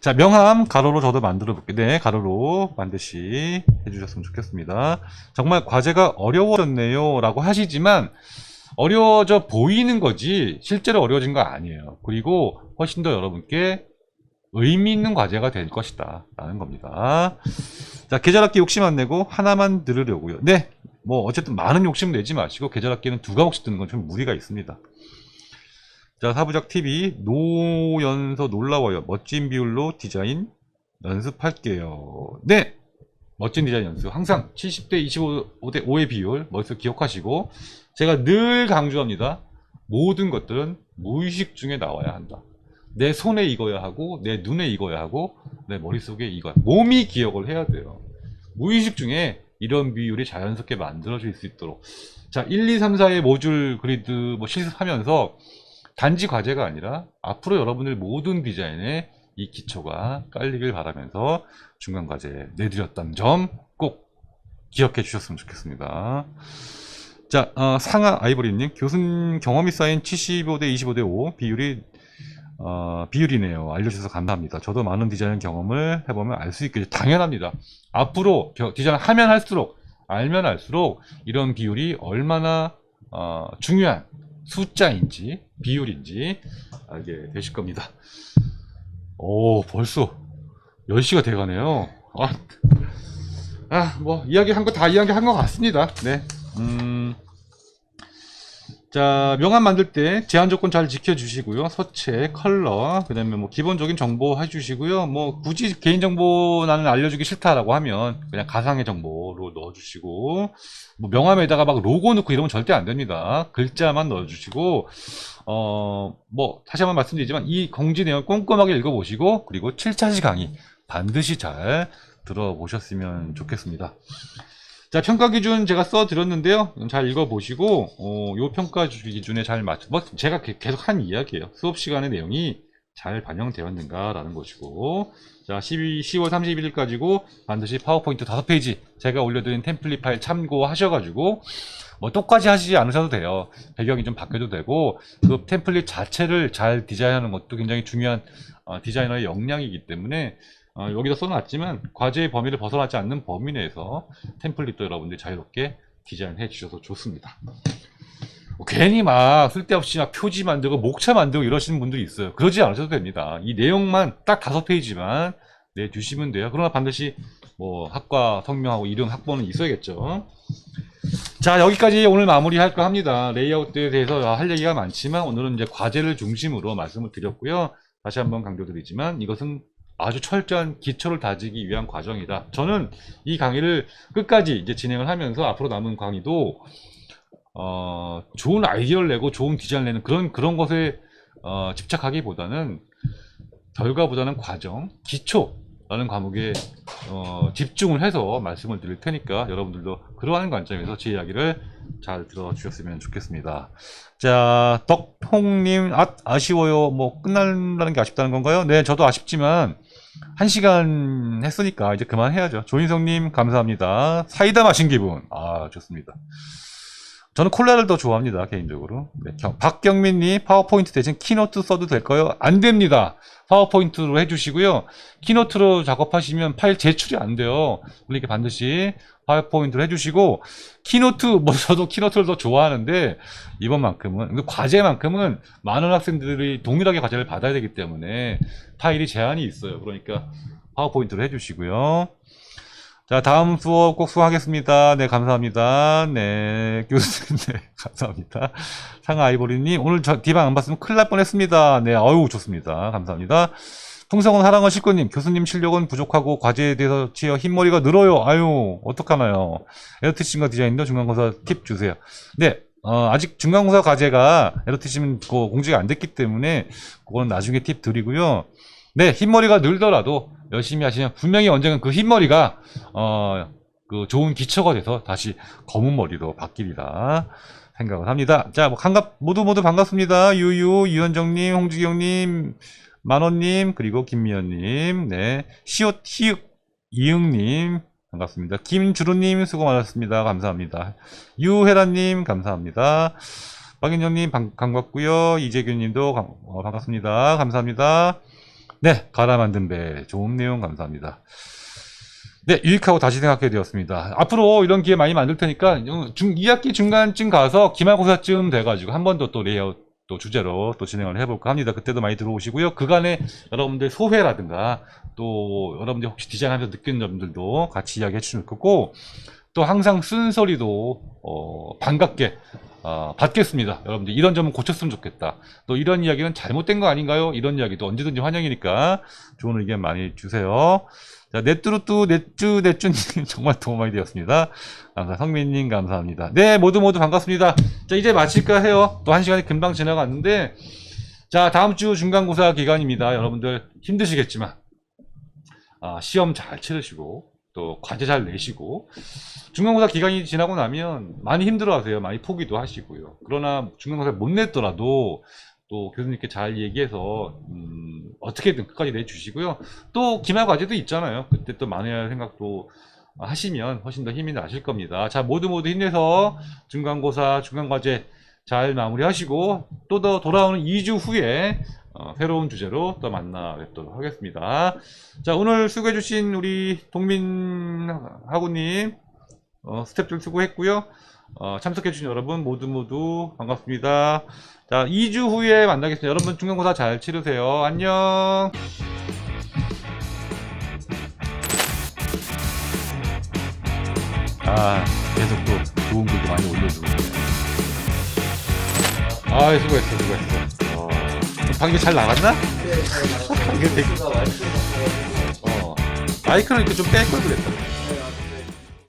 자, 명함 가로로 저도 만들어 볼게요. 네, 가로로 반드시 해주셨으면 좋겠습니다. 정말 과제가 어려워졌네요 라고 하시지만 어려워져 보이는 거지 실제로 어려워진 거 아니에요. 그리고 훨씬 더 여러분께 의미 있는 과제가 될 것이다 라는 겁니다. 자, 계절학기 욕심 안 내고 하나만 들으려고요. 네, 뭐 어쨌든 많은 욕심 내지 마시고 계절학기는 2과목씩 듣는 건 좀 무리가 있습니다. 자, 사부작 TV 노연서 놀라워요. 멋진 비율로 디자인 연습할게요. 네, 멋진 디자인 연습 항상 70대 25대 5의 비율 머릿속에 기억하시고, 제가 늘 강조합니다. 모든 것들은 무의식 중에 나와야 한다. 내 손에 익어야 하고 내 눈에 익어야 하고 내 머릿속에 익어야, 몸이 기억을 해야 돼요. 무의식 중에 이런 비율이 자연스럽게 만들어질 수 있도록, 자, 1, 2, 3, 4의 모듈 그리드 뭐 실습하면서 단지 과제가 아니라 앞으로 여러분들 모든 디자인에 이 기초가 깔리길 바라면서 중간 과제 내드렸다는 점 꼭 기억해 주셨으면 좋겠습니다. 자, 상하 아이보리님, 교수님 경험이 쌓인 75대 25대 5 비율이네요. 알려주셔서 감사합니다. 저도 많은 디자인 경험을 해보면 알 수 있겠죠. 당연합니다. 앞으로 디자인 하면 할수록, 알면 알수록 이런 비율이 얼마나 중요한 숫자인지 비율인지 알게 되실 겁니다. 오, 벌써 10시가 돼가네요. 뭐 이야기한 거 다 이야기한 것 같습니다. 네. 자, 명함 만들 때 제한 조건 잘 지켜주시고요. 서체, 컬러, 그 다음에 뭐 기본적인 정보 해주시고요. 뭐 굳이 개인정보 나는 알려주기 싫다라고 하면 그냥 가상의 정보로 넣어주시고, 뭐 명함에다가 막 로고 넣고 이러면 절대 안 됩니다. 글자만 넣어주시고, 뭐 다시 한번 말씀드리지만 이 공지 내용 꼼꼼하게 읽어보시고, 그리고 7차시 강의 반드시 잘 들어보셨으면 좋겠습니다. 자, 평가 기준 제가 써드렸는데요. 잘 읽어보시고, 요 평가 기준에 잘 맞춰, 뭐, 제가 계속 한 이야기예요. 수업 시간의 내용이 잘 반영되었는가라는 것이고, 자, 10월 31일까지고 반드시 파워포인트 5페이지 제가 올려드린 템플릿 파일 참고하셔가지고, 뭐, 똑같이 하시지 않으셔도 돼요. 배경이 좀 바뀌어도 되고, 그 템플릿 자체를 잘 디자인하는 것도 굉장히 중요한 디자이너의 역량이기 때문에, 여기다 써놨지만 과제의 범위를 벗어나지 않는 범위 내에서 템플릿도 여러분들이 자유롭게 디자인해 주셔서 좋습니다. 뭐 괜히 막 쓸데없이 막 표지 만들고 목차 만들고 이러시는 분들이 있어요. 그러지 않으셔도 됩니다. 이 내용만 딱 5페이지만 내주시면 돼요. 그러나 반드시 뭐 학과 성명하고 이름 학번은 있어야겠죠. 자, 여기까지 오늘 마무리할까 합니다. 레이아웃에 대해서 할 얘기가 많지만 오늘은 이제 과제를 중심으로 말씀을 드렸고요. 다시 한번 강조드리지만 이것은 아주 철저한 기초를 다지기 위한 과정이다. 저는 이 강의를 끝까지 이제 진행을 하면서 앞으로 남은 강의도 좋은 아이디어를 내고 좋은 디자인을 내는 그런 것에 집착하기보다는 결과보다는 과정, 기초라는 과목에 집중을 해서 말씀을 드릴 테니까 여러분들도 그러한 관점에서 제 이야기를 잘 들어주셨으면 좋겠습니다. 자, 덕홍님, 아쉬워요. 뭐 끝난다는 게 아쉽다는 건가요? 네, 저도 아쉽지만 1시간 했으니까 이제 그만해야죠. 조인성님 감사합니다. 사이다 마신 기분. 좋습니다. 저는 콜라를 더 좋아합니다, 개인적으로. 네, 박경민님, 파워포인트 대신 키노트 써도 될까요? 안 됩니다. 파워포인트로 해주시고요. 키노트로 작업하시면 파일 제출이 안 돼요. 그러니까 반드시 파워포인트로 해주시고, 키노트, 뭐 저도 키노트를 더 좋아하는데 이번만큼은, 과제만큼은 많은 학생들이 동일하게 과제를 받아야 되기 때문에 파일이 제한이 있어요. 그러니까 파워포인트로 해주시고요. 자, 다음 수업 꼭 수고하겠습니다. 네, 감사합니다. 네, 교수님, 네, 감사합니다. 상하 아이보리님, 오늘 저 디방 안 봤으면 큰일 날 뻔했습니다. 네, 어유 좋습니다. 감사합니다. 풍성은 사랑은 실권님, 교수님 실력은 부족하고 과제에 대해서 치여 흰머리가 늘어요. 아유, 어떡하나요. 에어티싱과 디자인도 중간고사 팁 주세요. 네, 아직 중간고사 과제가 에어티싱은 공지가 안 됐기 때문에 그건 나중에 팁 드리고요. 네, 흰머리가 늘더라도 열심히 하시면 분명히 언젠간 그 흰머리가 그 좋은 기초가 돼서 다시 검은 머리로 바뀌리라 생각을 합니다. 자, 뭐 모두 반갑습니다. 유현정님, 홍지경님, 만원님, 그리고 김미연님, 네, 시옷 희읍 이응님 반갑습니다. 김주루님 수고 많았습니다. 감사합니다. 유혜라님 감사합니다. 박인정님 반갑고요. 이재균님도 반갑습니다. 감사합니다. 네, 갈아 만든 배 좋은 내용 감사합니다. 네, 유익하고 다시 생각하게 되었습니다. 앞으로 이런 기회 많이 만들 테니까 2학기 중간쯤 가서 기말고사쯤 돼가지고 한 번 더 또 레이아웃 또 주제로 또 진행을 해볼까 합니다. 그때도 많이 들어오시고요. 그간에 여러분들 소회라든가 또 여러분들 혹시 디자인하면서 느끼는 점들도 같이 이야기해 주시면 좋겠고, 또 항상 쓴소리도 반갑게 받겠습니다. 여러분들 이런 점은 고쳤으면 좋겠다. 또 이런 이야기는 잘못된 거 아닌가요? 이런 이야기도 언제든지 환영이니까 좋은 의견 많이 주세요. 자, 넷뚜루뚜 넷쭈님 정말 도움 많이 되었습니다. 감사. 성민님 감사합니다. 네, 모두 반갑습니다. 자, 이제 마칠까 해요. 또 1시간이 금방 지나갔는데, 자, 다음 주 중간고사 기간입니다. 여러분들 힘드시겠지만 시험 잘 치르시고 또 과제 잘 내시고, 중간고사 기간이 지나고 나면 많이 힘들어하세요. 많이 포기도 하시고요. 그러나 중간고사 못 냈더라도 또 교수님께 잘 얘기해서 어떻게든 끝까지 내주시고요. 또 기말 과제도 있잖아요. 그때 또 만회할 생각도 하시면 훨씬 더 힘이 나실 겁니다. 자, 모두 힘내서 중간고사, 중간과제 잘 마무리하시고, 또 더 돌아오는 2주 후에 새로운 주제로 또 만나 뵙도록 하겠습니다. 자, 오늘 수고해주신 우리 동민 하구님, 스태프들 수고했고요. 참석해주신 여러분 모두 반갑습니다. 자, 2주 후에 만나겠습니다. 여러분 중간고사 잘 치르세요. 안녕. 계속 또 좋은 글도 많이 올려주고 있네요. 수고했어. 방금 잘 나갔나? 네, 잘 나갔어요. 이게 되게- 마이크가 와이프가 바꿔가지고 마이크를 이렇게 좀 뺄 걸 그랬다.